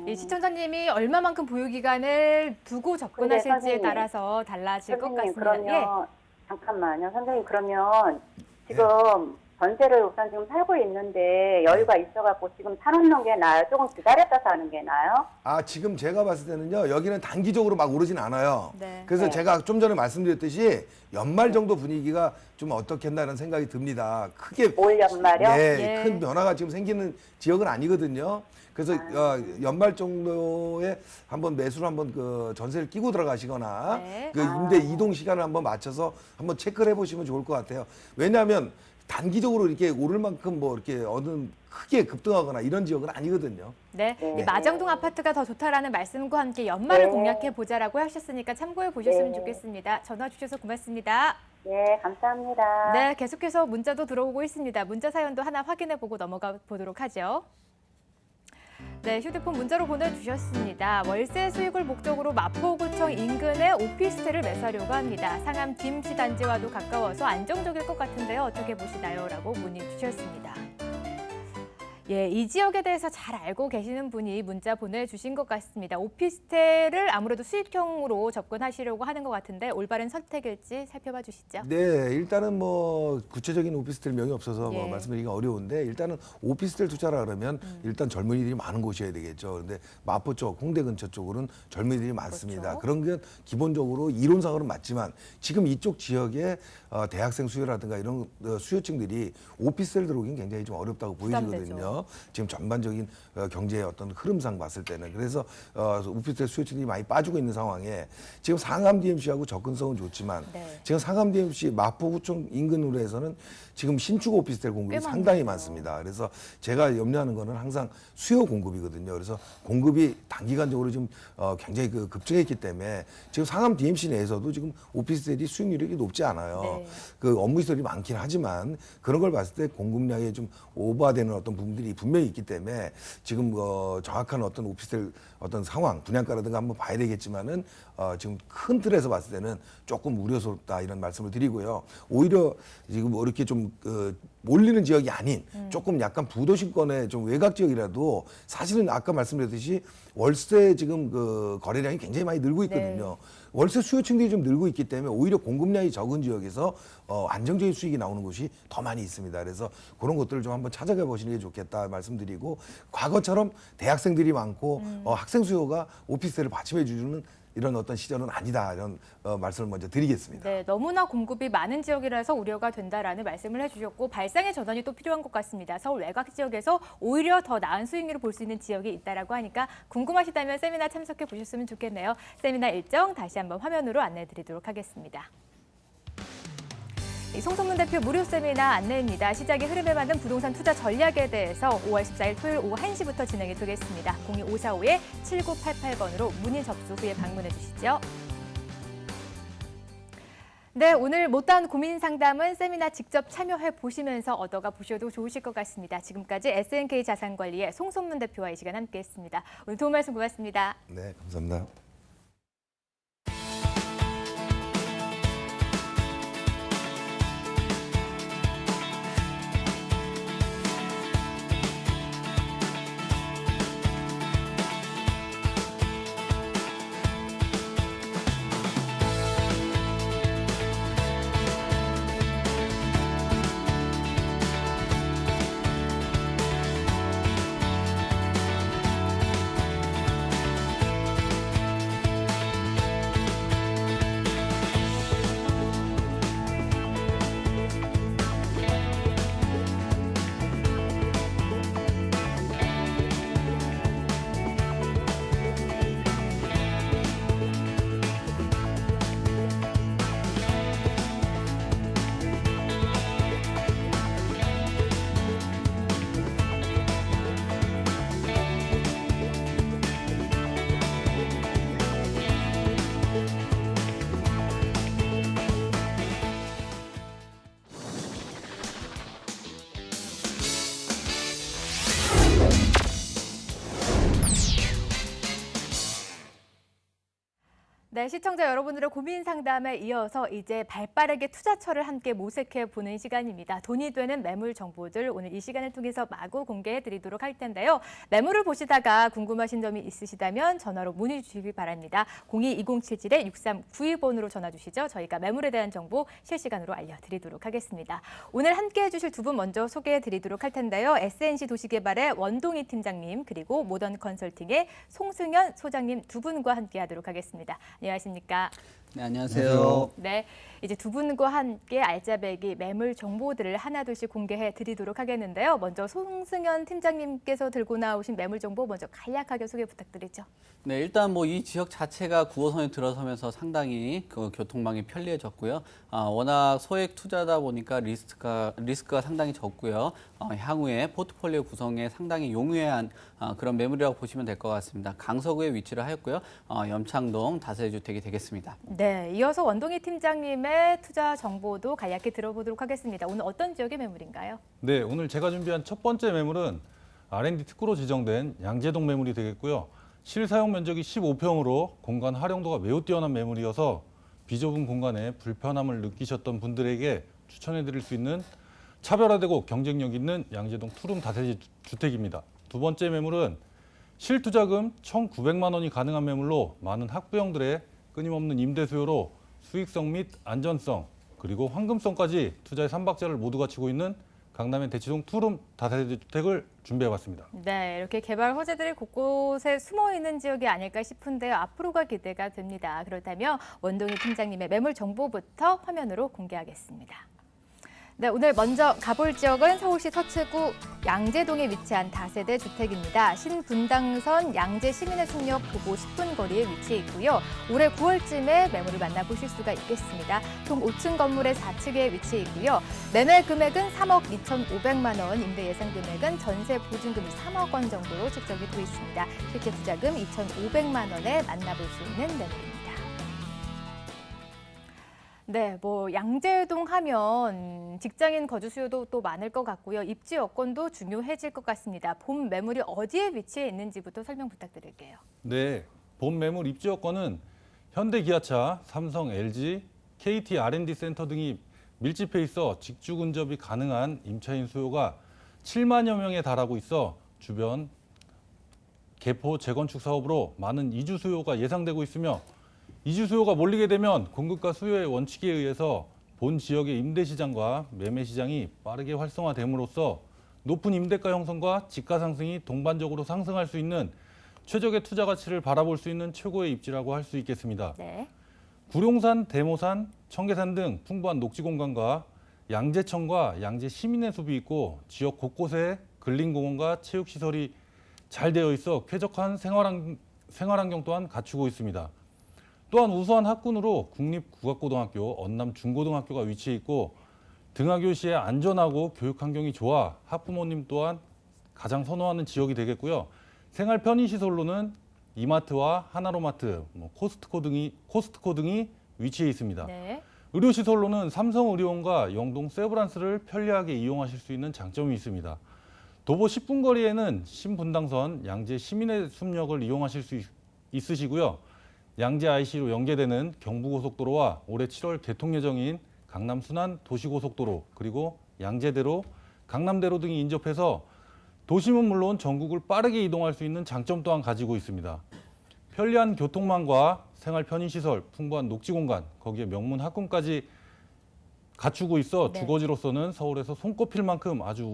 이 시청자님이 얼마만큼 보유 기간을 두고 접근하실지에 선생님, 따라서 달라질 것 선생님, 같습니다. 그러면 잠깐만요. 선생님, 그러면 지금 전세를 우선 지금 살고 있는데 여유가 있어갖고 지금 사놓는 게 나아요? 조금 기다렸다 사는 게 나아요? 아, 지금 제가 봤을 때는요, 여기는 단기적으로 막 오르진 않아요. 네. 그래서 네. 제가 좀 전에 말씀드렸듯이 연말 정도 분위기가 좀 어떻겠나라는 생각이 듭니다. 크게. 올 연말이요? 네, 예. 큰 변화가 지금 생기는 지역은 아니거든요. 그래서 연말 정도에 한번 매수를 한번 그 전세를 끼고 들어가시거나 네. 그 임대 이동 시간을 한번 맞춰서 한번 체크를 해보시면 좋을 것 같아요. 왜냐하면 단기적으로 이렇게 오를 만큼 뭐 이렇게 어느 크게 급등하거나 이런 지역은 아니거든요. 네, 네. 이 마장동 아파트가 더 좋다라는 말씀과 함께 연말을 네. 공략해 보자라고 하셨으니까 참고해 보셨으면 네. 좋겠습니다. 전화 주셔서 고맙습니다. 네, 감사합니다. 네, 계속해서 문자도 들어오고 있습니다. 문자 사연도 하나 확인해 보고 넘어가 보도록 하죠. 네, 휴대폰 문자로 보내주셨습니다. 월세 수익을 목적으로 마포구청 인근의 오피스텔을 매수하려고 합니다. 상암 김씨 단지와도 가까워서 안정적일 것 같은데요. 어떻게 보시나요? 라고 문의 주셨습니다. 예, 이 지역에 대해서 잘 알고 계시는 분이 문자 보내주신 것 같습니다. 오피스텔을 아무래도 수익형으로 접근하시려고 하는 것 같은데 올바른 선택일지 살펴봐 주시죠. 네, 일단은 뭐 구체적인 오피스텔 명이 없어서 뭐 예. 말씀드리기가 어려운데 일단은 오피스텔 투자라 그러면 일단 젊은이들이 많은 곳이어야 되겠죠. 그런데 마포 쪽, 홍대 근처 쪽으로는 젊은이들이 많습니다. 그렇죠. 그런 게 기본적으로 이론상으로는 맞지만 지금 이쪽 지역에 대학생 수요라든가 이런 수요층들이 오피스텔 들어오기는 굉장히 좀 어렵다고 보여지거든요. 부담되죠. 지금 전반적인 경제의 어떤 흐름상 봤을 때는 그래서 오피스텔 수요층이 많이 빠지고 있는 상황에 지금 상암 DMC하고 접근성은 좋지만 네. 지금 상암 DMC 마포구청 인근으로 해서는 지금 신축 오피스텔 공급이 꽤 상당히 많네요. 많습니다. 그래서 제가 염려하는 거는 항상 수요 공급이거든요. 그래서 공급이 단기간적으로 좀 굉장히 급증했기 때문에 지금 상암 DMC 내에서도 지금 오피스텔이 수익률이 높지 않아요. 네. 그 업무 시설이 많긴 하지만 그런 걸 봤을 때 공급량이 좀 오버되는 어떤 부분들이 분명히 있기 때문에 지금 정확한 어떤 오피스텔 어떤 상황 분양가라든가 한번 봐야 되겠지만은 지금 큰 틀에서 봤을 때는 조금 우려스럽다 이런 말씀을 드리고요. 오히려 지금 뭐 이렇게 좀 몰리는 지역이 아닌 조금 약간 부도심권의 좀 외곽 지역이라도 사실은 아까 말씀드렸듯이 월세 지금 그 거래량이 굉장히 많이 늘고 있거든요. 월세 수요층들이 좀 늘고 있기 때문에 오히려 공급량이 적은 지역에서 안정적인 수익이 나오는 곳이 더 많이 있습니다. 그래서 그런 것들을 좀 한번 찾아가 보시는 게 좋겠다 말씀드리고 과거처럼 대학생들이 많고 학생 수요가 오피스텔을 받침해 주는 이런 어떤 시절은 아니다 이런 말씀을 먼저 드리겠습니다. 네, 너무나 공급이 많은 지역이라서 우려가 된다라는 말씀을 해주셨고 발상의 전환이 또 필요한 것 같습니다. 서울 외곽 지역에서 오히려 더 나은 수익률을 볼 수 있는 지역이 있다라고 하니까 궁금하시다면 세미나 참석해 보셨으면 좋겠네요. 세미나 일정 다시 한번 화면으로 안내해드리도록 하겠습니다. 송성문 대표 무료 세미나 안내입니다. 시작의 흐름에 맞는 부동산 투자 전략에 대해서 5월 14일 토요일 오후 1시부터 진행이 되겠습니다. 02545-7988번으로 문의 접수 후에 방문해 주시죠. 네, 오늘 못다한 고민 상담은 세미나 직접 참여해 보시면서 얻어가 보셔도 좋으실 것 같습니다. 지금까지 SNK 자산관리의 송선문 대표와 이 시간 함께했습니다. 오늘 도움 말씀 고맙습니다. 네, 감사합니다. 네, 시청자 여러분들의 고민 상담에 이어서 이제 발빠르게 투자처를 함께 모색해 보는 시간입니다. 돈이 되는 매물 정보들 오늘 이 시간을 통해서 마구 공개해 드리도록 할 텐데요. 매물을 보시다가 궁금하신 점이 있으시다면 전화로 문의 주시기 바랍니다. 02-2077-6392번으로 전화 주시죠. 저희가 매물에 대한 정보 실시간으로 알려드리도록 하겠습니다. 오늘 함께 해주실 두 분 먼저 소개해 드리도록 할 텐데요. SNC 도시개발의 원동희 팀장님 그리고 모던 컨설팅의 송승현 소장님 두 분과 함께 하도록 하겠습니다. 안녕하십니까? 네, 안녕하세요. 네, 이제 두 분과 함께 알짜배기 매물 정보들을 하나둘씩 공개해 드리도록 하겠는데요. 먼저 송승현 팀장님께서 들고 나오신 매물 정보 먼저 간략하게 소개 부탁드리죠. 네, 일단 뭐 이 지역 자체가 9호선에 들어서면서 상당히 그 교통망이 편리해졌고요. 워낙 소액 투자다 보니까 리스크가 상당히 적고요. 향후에 포트폴리오 구성에 상당히 용이한 그런 매물이라고 보시면 될 것 같습니다. 강서구에 위치를 하였고요. 염창동 다세대주택이 되겠습니다. 네, 이어서 원동희 팀장님의 투자 정보도 간략히 들어보도록 하겠습니다. 오늘 어떤 지역의 매물인가요? 네, 오늘 제가 준비한 첫 번째 매물은 R&D 특구로 지정된 양재동 매물이 되겠고요. 실사용 면적이 15평으로 공간 활용도가 매우 뛰어난 매물이어서 비좁은 공간에 불편함을 느끼셨던 분들에게 추천해드릴 수 있는 차별화되고 경쟁력 있는 양재동 투룸 다세대 주택입니다. 두 번째 매물은 실투자금 1,900만 원이 가능한 매물로 많은 학부형들의 끊임없는 임대 수요로 수익성 및 안전성 그리고 황금성까지 투자의 삼박자를 모두 갖추고 있는 강남의 대치동 투룸 다세대 주택을 준비해봤습니다. 네, 이렇게 개발 호재들이 곳곳에 숨어 있는 지역이 아닐까 싶은데요. 앞으로가 기대가 됩니다. 그렇다면 원동희 팀장님의 매물 정보부터 화면으로 공개하겠습니다. 네, 오늘 먼저 가볼 지역은 서울시 서초구 양재동에 위치한 다세대 주택입니다. 신분당선 양재 시민의 숙역 도보 10분 거리에 위치해 있고요. 올해 9월쯤에 매물을 만나보실 수가 있겠습니다. 총 5층 건물의 4층에 위치해 있고요. 매매 금액은 3억 2,500만 원, 임대 예상 금액은 전세 보증금이 3억 원 정도로 책정이 되어 있습니다. 실제 투자금 2,500만 원에 만나볼 수 있는 매물입니다. 네, 뭐 양재동 하면 직장인 거주 수요도 또 많을 것 같고요. 입지 여건도 중요해질 것 같습니다. 본 매물이 어디에 위치해 있는지부터 설명 부탁드릴게요. 네, 본 매물 입지 여건은 현대기아차, 삼성, LG, KT R&D 센터 등이 밀집해 있어 직주 근접이 가능한 임차인 수요가 7만여 명에 달하고 있어 주변 개포 재건축 사업으로 많은 이주 수요가 예상되고 있으며 이주 수요가 몰리게 되면 공급과 수요의 원칙에 의해서 본 지역의 임대 시장과 매매 시장이 빠르게 활성화됨으로써 높은 임대가 형성과 집가 상승이 동반적으로 상승할 수 있는 최적의 투자 가치를 바라볼 수 있는 최고의 입지라고 할 수 있겠습니다. 네. 구룡산, 대모산, 청계산 등 풍부한 녹지 공간과 양재천과 양재 시민의 숲이 있고 지역 곳곳에 근린공원과 체육시설이 잘 되어 있어 쾌적한 생활환경 또한 갖추고 있습니다. 또한 우수한 학군으로 국립국악고등학교, 언남중고등학교가 위치해 있고 등하교 시에 안전하고 교육 환경이 좋아 학부모님 또한 가장 선호하는 지역이 되겠고요. 생활 편의시설로는 이마트와 하나로마트, 코스트코 등이 위치해 있습니다. 네. 의료시설로는 삼성의료원과 영동 세브란스를 편리하게 이용하실 수 있는 장점이 있습니다. 도보 10분 거리에는 신분당선 양재 시민의 숲역을 이용하실 수 있으시고요. 양재 IC로 연계되는 경부고속도로와 올해 7월 개통 예정인 강남 순환 도시고속도로 그리고 양재대로, 강남대로 등이 인접해서 도심은 물론 전국을 빠르게 이동할 수 있는 장점 또한 가지고 있습니다. 편리한 교통망과 생활 편의시설, 풍부한 녹지공간, 거기에 명문 학군까지 갖추고 있어 네. 주거지로서는 서울에서 손꼽힐 만큼 아주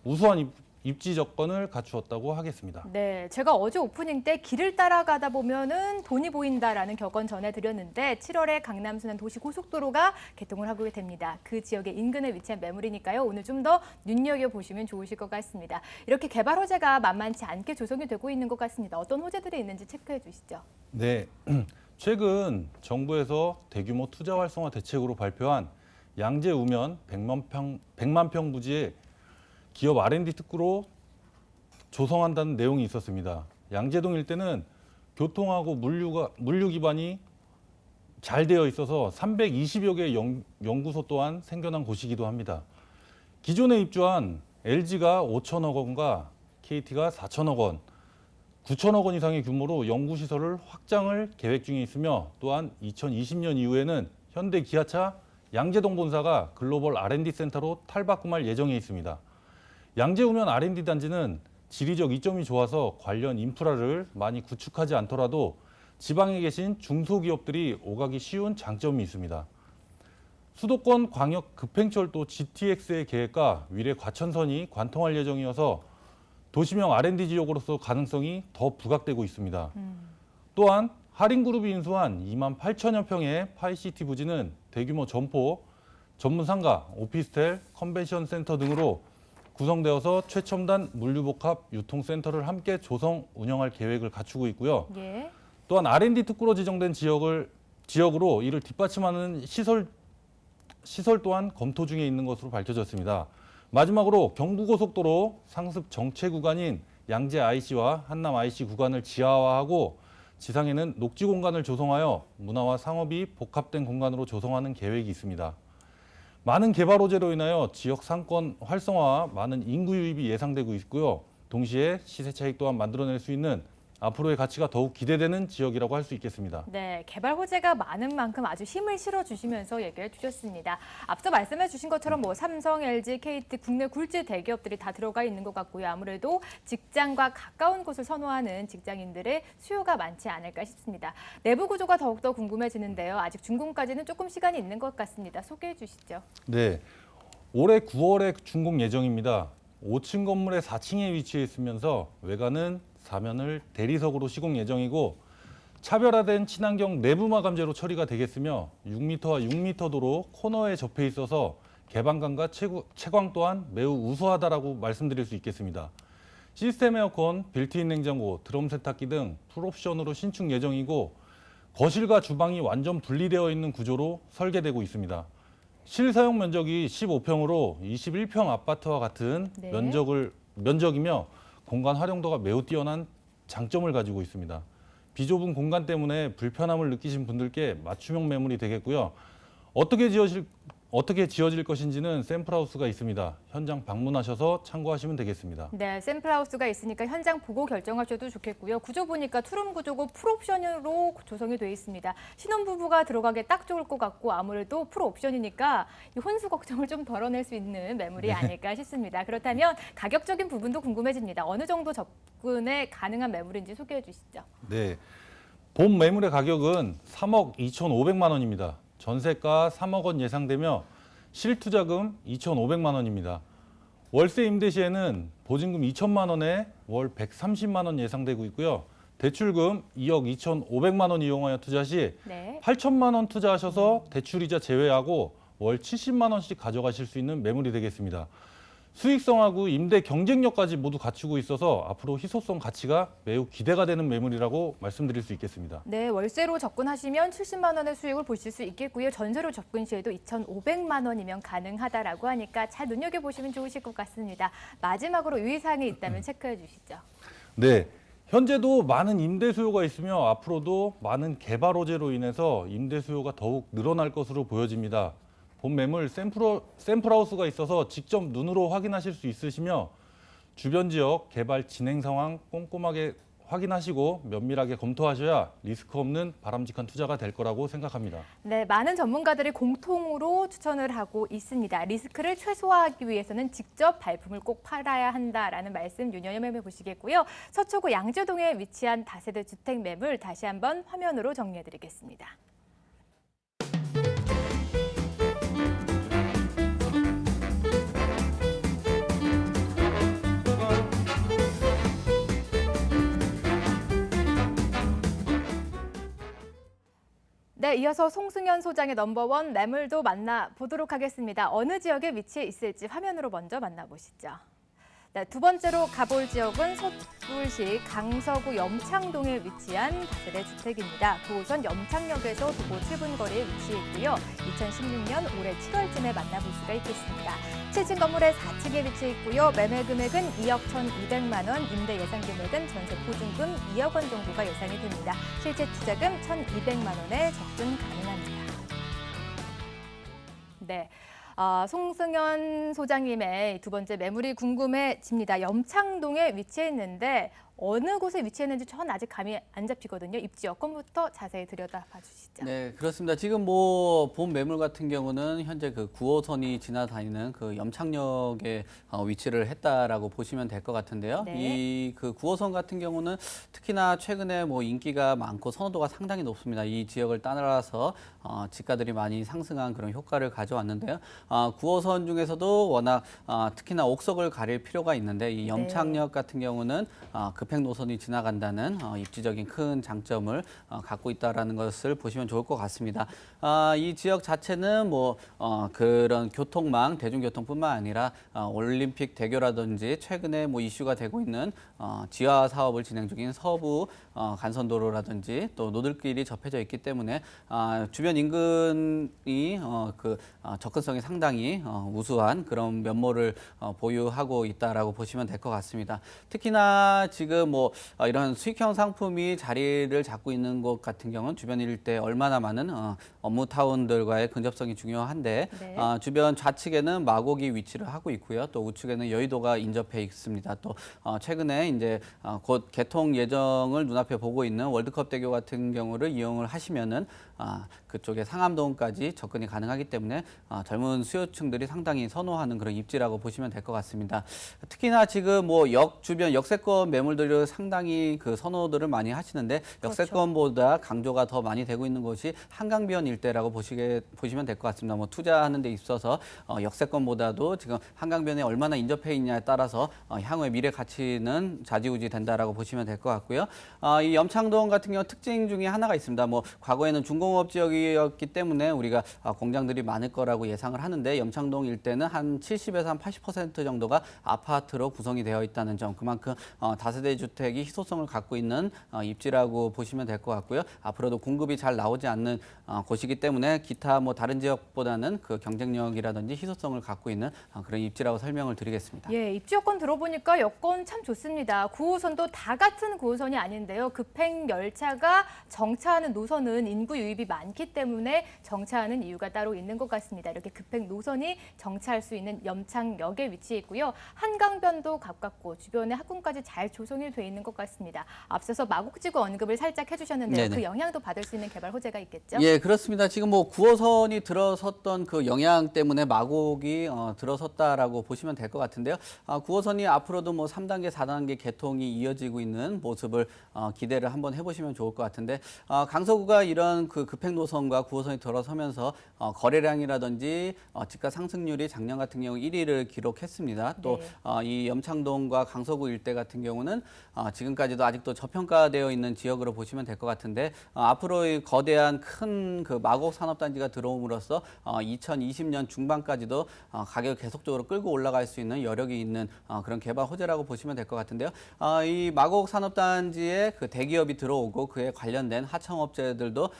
우수한 입지 조건을 갖추었다고 하겠습니다. 네, 제가 어제 오프닝 때 길을 따라가다 보면은 돈이 보인다라는 격언 전해드렸는데 7월에 강남 순환 도시고속도로가 개통을 하게 됩니다. 그 지역의 인근에 위치한 매물이니까요. 오늘 좀 더 눈여겨보시면 좋으실 것 같습니다. 이렇게 개발 호재가 만만치 않게 조성이 되고 있는 것 같습니다. 어떤 호재들이 있는지 체크해 주시죠. 네, 최근 정부에서 대규모 투자 활성화 대책으로 발표한 양재 우면 100만 평 부지에 기업 R&D 특구로 조성한다는 내용이 있었습니다. 양재동 일대는 교통하고 물류 기반이 잘 되어 있어서 320여 개의 연구소 또한 생겨난 곳이기도 합니다. 기존에 입주한 LG가 5천억 원과 KT가 4천억 원, 9천억 원 이상의 규모로 연구시설을 확장을 계획 중에 있으며 또한 2020년 이후에는 현대 기아차 양재동 본사가 글로벌 R&D 센터로 탈바꿈할 예정에 있습니다. 양재 우면 R&D 단지는 지리적 이점이 좋아서 관련 인프라를 많이 구축하지 않더라도 지방에 계신 중소기업들이 오가기 쉬운 장점이 있습니다. 수도권 광역 급행철도 GTX의 계획과 위례 과천선이 관통할 예정이어서 도시명 R&D 지역으로서 가능성이 더 부각되고 있습니다. 또한 하림그룹이 인수한 2만 8천여 평의 파이시티 부지는 대규모 점포, 전문 상가, 오피스텔, 컨벤션 센터 등으로 구성되어서 최첨단 물류복합 유통센터를 함께 조성 운영할 계획을 갖추고 있고요. 예. 또한 R&D 특구로 지정된 지역으로 이를 뒷받침하는 시설 또한 검토 중에 있는 것으로 밝혀졌습니다. 마지막으로 경부고속도로 상습 정체 구간인 양재 IC와 한남 IC 구간을 지하화하고 지상에는 녹지 공간을 조성하여 문화와 상업이 복합된 공간으로 조성하는 계획이 있습니다. 많은 개발 호재로 인하여 지역 상권 활성화와 많은 인구 유입이 예상되고 있고요. 동시에 시세 차익 또한 만들어낼 수 있는 앞으로의 가치가 더욱 기대되는 지역이라고 할 수 있겠습니다. 네, 개발 호재가 많은 만큼 아주 힘을 실어주시면서 얘기해 주셨습니다. 앞서 말씀해 주신 것처럼 뭐 삼성, LG, KT 국내 굴지 대기업들이 다 들어가 있는 것 같고요. 아무래도 직장과 가까운 곳을 선호하는 직장인들의 수요가 많지 않을까 싶습니다. 내부 구조가 더욱더 궁금해지는데요. 아직 준공까지는 조금 시간이 있는 것 같습니다. 소개해 주시죠. 네, 올해 9월에 준공 예정입니다. 5층 건물의 4층에 위치해 있으면서 외관은 사면을 대리석으로 시공 예정이고 차별화된 친환경 내부 마감재로 처리가 되겠으며 6m와 6m 도로 코너에 접해 있어서 개방감과 채광 또한 매우 우수하다라고 말씀드릴 수 있겠습니다. 시스템 에어컨, 빌트인 냉장고, 드럼 세탁기 등 풀옵션으로 신축 예정이고 거실과 주방이 완전 분리되어 있는 구조로 설계되고 있습니다. 실사용 면적이 15평으로 21평 아파트와 같은 네. 면적이며 공간 활용도가 매우 뛰어난 장점을 가지고 있습니다. 비좁은 공간 때문에 불편함을 느끼신 분들께 맞춤형 매물이 되겠고요. 어떻게 지어질 것인지는 샘플하우스가 있습니다. 현장 방문하셔서 참고하시면 되겠습니다. 네, 샘플하우스가 있으니까 현장 보고 결정하셔도 좋겠고요. 구조 보니까 투룸 구조고 풀옵션으로 조성이 되어 있습니다. 신혼부부가 들어가기 딱 좋을 것 같고 아무래도 풀옵션이니까 이 혼수 걱정을 좀 덜어낼 수 있는 매물이 아닐까 싶습니다. 그렇다면 가격적인 부분도 궁금해집니다. 어느 정도 접근에 가능한 매물인지 소개해 주시죠. 네, 본 매물의 가격은 3억 2,500만 원입니다. 전세가 3억 원 예상되며 실투자금 2,500만 원입니다. 월세 임대 시에는 보증금 2천만 원에 월 130만 원 예상되고 있고요. 대출금 2억 2,500만 원 이용하여 투자 시 네. 8천만 원 투자하셔서 대출이자 제외하고 월 70만 원씩 가져가실 수 있는 매물이 되겠습니다. 수익성하고 임대 경쟁력까지 모두 갖추고 있어서 앞으로 희소성 가치가 매우 기대가 되는 매물이라고 말씀드릴 수 있겠습니다. 네, 월세로 접근하시면 70만 원의 수익을 보실 수 있겠고요. 전세로 접근 시에도 2,500만 원이면 가능하다라고 하니까 잘 눈여겨보시면 좋으실 것 같습니다. 마지막으로 유의사항이 있다면 체크해 주시죠. 네, 현재도 많은 임대 수요가 있으며 앞으로도 많은 개발 호재로 인해서 임대 수요가 더욱 늘어날 것으로 보여집니다. 본 매물 샘플하우스가 있어서 직접 눈으로 확인하실 수 있으시며 주변 지역 개발 진행 상황 꼼꼼하게 확인하시고 면밀하게 검토하셔야 리스크 없는 바람직한 투자가 될 거라고 생각합니다. 네, 많은 전문가들이 공통으로 추천을 하고 있습니다. 리스크를 최소화하기 위해서는 직접 발품을 꼭 팔아야 한다라는 말씀 유념해 보시겠고요. 서초구 양재동에 위치한 다세대 주택 매물 다시 한번 화면으로 정리해 드리겠습니다. 네, 이어서 송승현 소장의 넘버원 매물도 만나보도록 하겠습니다. 어느 지역에 위치해 있을지 화면으로 먼저 만나보시죠. 네, 두 번째로 가볼 지역은 서울시 강서구 염창동에 위치한 다세대 주택입니다. 9호선 염창역에서 도보 7분 거리에 위치해 있고요. 2016년 올해 7월쯤에 만나볼 수가 있겠습니다. 7층 건물의 4층에 위치해 있고요. 매매 금액은 2억 1,200만 원, 임대 예상 금액은 전세 보증금 2억 원 정도가 예상이 됩니다. 실제 투자금 1,200만 원에 접근 가능합니다. 네. 송승현 소장님의 두 번째 매물이 궁금해집니다. 염창동에 위치해 있는데 어느 곳에 위치했는지 전 아직 감이 안 잡히거든요. 입지 여건부터 자세히 들여다봐 주시죠. 네, 그렇습니다. 지금 뭐 본 매물 같은 경우는 현재 그 9호선이 지나다니는 그 염창역에 위치를 했다라고 보시면 될 것 같은데요. 네. 이 그 9호선 같은 경우는 특히나 최근에 뭐 인기가 많고 선호도가 상당히 높습니다. 이 지역을 따라서 지가들이 많이 상승한 그런 효과를 가져왔는데요. 9호선 중에서도 워낙 특히나 옥석을 가릴 필요가 있는데 이 염창역 같은 경우는 급행 노선이 지나간다는 입지적인 큰 장점을 갖고 있다라는 것을 보시면 좋을 것 같습니다. 이 지역 자체는 뭐 그런 교통망, 대중교통뿐만 아니라 올림픽 대교라든지 최근에 뭐 이슈가 되고 있는 지하 사업을 진행 중인 서부 간선도로라든지 또 노들길이 접해져 있기 때문에 주변 인근이 접근성이 상당히 우수한 그런 면모를 보유하고 있다라고 보시면 될 것 같습니다. 특히나 지금 뭐 이런 수익형 상품이 자리를 잡고 있는 것 같은 경우는 주변 일대 얼마나 많은 업무 타운들과의 근접성이 중요한데 네. 주변 좌측에는 마곡이 위치를 하고 있고요. 또 우측에는 여의도가 인접해 있습니다. 또 최근에 이제 곧 개통 예정을 눈앞에 보고 있는 월드컵 대교 같은 경우를 이용을 하시면은 그쪽에 상암동까지 접근이 가능하기 때문에 젊은 수요층들이 상당히 선호하는 그런 입지라고 보시면 될 것 같습니다. 특히나 지금 뭐 역 주변 역세권 매물들을 상당히 그 선호들을 많이 하시는데 역세권보다 강조가 더 많이 되고 있는 곳이 한강변 일대라고 보시면 될 것 같습니다. 뭐 투자하는 데 있어서 역세권보다도 지금 한강변에 얼마나 인접해 있냐에 따라서 향후의 미래 가치는 좌지우지 된다라고 보시면 될 것 같고요. 이 염창동 같은 경우 특징 중에 하나가 있습니다. 뭐 과거에는 중공업 지역이었기 때문에 우리가 공장들이 많을 거라고 예상을 하는데 염창동 일대는 한 70에서 한 80% 정도가 아파트로 구성이 되어 있다는 점, 그만큼 다세대 주택이 희소성을 갖고 있는 입지라고 보시면 될 것 같고요. 앞으로도 공급이 잘 나오지 않는 곳이기 때문에 기타 뭐 다른 지역보다는 그 경쟁력이라든지 희소성을 갖고 있는 그런 입지라고 설명을 드리겠습니다. 예, 입지 여건 들어보니까 여건 참 좋습니다. 9호선도 다 같은 9호선이 아닌데요. 급행 열차가 정차하는 노선은 인구 유입이 많기 때문에 정차하는 이유가 따로 있는 것 같습니다. 이렇게 급행 노선이 정차할 수 있는 염창역에 위치해 있고요. 한강변도 가깝고 주변에 학군까지 잘 조성이 돼 있는 것 같습니다. 앞서서 마곡지구 언급을 살짝 해주셨는데요. 네네. 그 영향도 받을 수 있는 개발 호재가 있겠죠? 예, 그렇습니다. 지금 뭐 9호선이 들어섰던 그 영향 때문에 마곡이 들어섰다라고 보시면 될 것 같은데요. 9호선이 앞으로도 뭐 3단계, 4단계 개통이 이어지고 있는 모습을 기대를 한번 해보시면 좋을 것 같은데 강서구가 이런 그 급행 노선과 9호선이 들어서면서 거래량이라든지 집가 상승률이 작년 같은 경우 1위를 기록했습니다. 또 이 염창동과 강서구 일대 같은 경우는 지금까지도 아직도 저평가되어 있는 지역으로 보시면 될 것 같은데 앞으로 이 거대한 큰 그 마곡 산업단지가 들어옴으로써 2020년 중반까지도 가격 계속적으로 끌고 올라갈 수 있는 여력이 있는 그런 개발 호재라고 보시면 될 것 같은데요. 이 마곡 산업단지에 그 대기업이 들어오고 그에 관련된 하청업체들도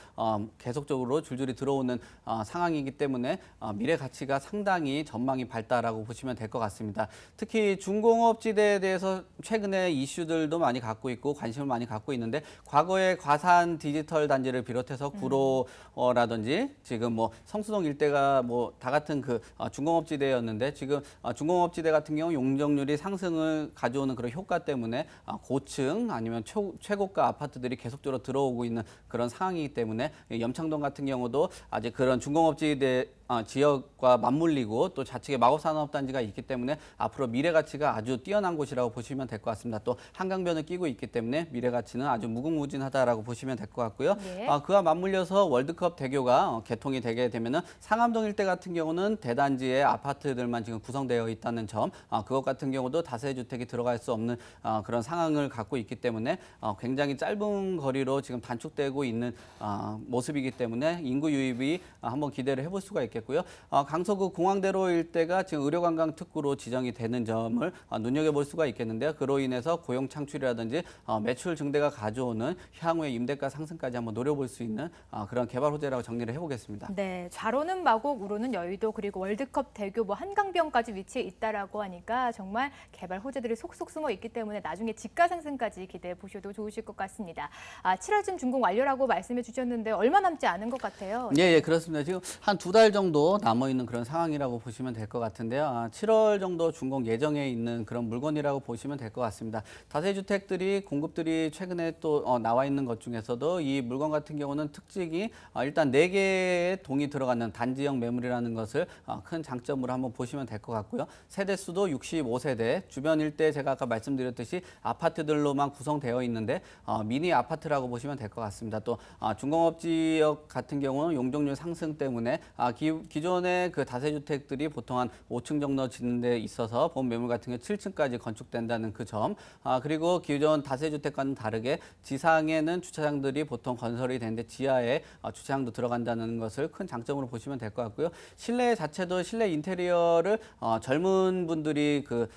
계속적으로 줄줄이 들어오는 상황이기 때문에 미래 가치가 상당히 전망이 밝다라고 보시면 될 것 같습니다. 특히 중공업지대에 대해서 최근에 이슈들도 많이 갖고 있고 관심을 많이 갖고 있는데 과거에 과산 디지털 단지를 비롯해서 구로라든지 지금 뭐 성수동 일대가 뭐 다 같은 그 중공업지대였는데 지금 중공업지대 같은 경우 용적률이 상승을 가져오는 그런 효과 때문에 고층 아니면 최고가 아파트들이 계속적으로 들어오고 있는 그런 상황이기 때문에 염창동 같은 경우도 아직 그런 중공업지대 지역과 맞물리고 또 좌측에 마곡산업단지가 있기 때문에 앞으로 미래 가치가 아주 뛰어난 곳이라고 보시면 될 것 같습니다. 또 한강변을 끼고 있기 때문에 미래 가치는 아주 무궁무진하다라고 보시면 될 것 같고요. 네. 그와 맞물려서 월드컵 대교가 개통이 되게 되면은 상암동 일대 같은 경우는 대단지의 아파트들만 지금 구성되어 있다는 점, 그것 같은 경우도 다세 주택이 들어갈 수 없는 그런 상황을 갖고 있기 때문에 굉장히 짧은 거리로 지금 단축되고 있는 모습이기 때문에 인구 유입이 한번 기대를 해볼 수가 있겠고요. 강서구 공항대로 일대가 지금 의료관광 특구로 지정이 되는 점을 눈여겨볼 수가 있겠는데요. 그로 인해서 고용 창출이라든지 매출 증대가 가져오는 향후의 임대가 상승까지 한번 노려볼 수 있는 그런 개발 호재라고 정리를 해보겠습니다. 네, 좌로는 마곡, 우로는 여의도, 그리고 월드컵 대교, 뭐 한강변까지 위치해 있다라고 하니까 정말 개발 호재들이 속속 숨어 있기 때문에 나중에 집가 상승까지 기대해 보셔도 좋으실 것 같습니다. 7월쯤 준공 완료라고 말씀해 주셨는데 얼마 남지 않은 것 같아요. 예, 그렇습니다. 지금 한 2달 정도 남아 있는 그런 상황이라고 보시면 될 것 같은데요. 7월 정도 준공 예정에 있는 그런 물건이라고 보시면 될 것 같습니다. 다세주택들이 공급들이 최근에 또 나와 있는 것 중에서도 이 물건 같은 경우는 특징이 일단 4개의 동이 들어가는 단지형 매물이라는 것을 큰 장점으로 한번 보시면 될 것 같고요. 세대수도 65세대, 주변 일대 제가 아까 말씀드렸듯이 아파트들로만 구성되어 있는데 미니 아파트라고 보시면 될 것 같습니다. 또 중공업 지역 같은 경우는 용적률 상승 때문에 기존의 그 다세주택들이 보통 한 5층 정도 짓는 데 있어서 본 매물 같은 경우 7층까지 건축된다는 그 점, 그리고 기존 다세주택과는 다르게 지상에는 주차장들이 보통 건설이 되는데 지하에 주차장도 들어간다는 것을 큰 장점으로 보시면 될 것 같고요. 실내 자체도 실내 인테리어를 젊은 분들이 그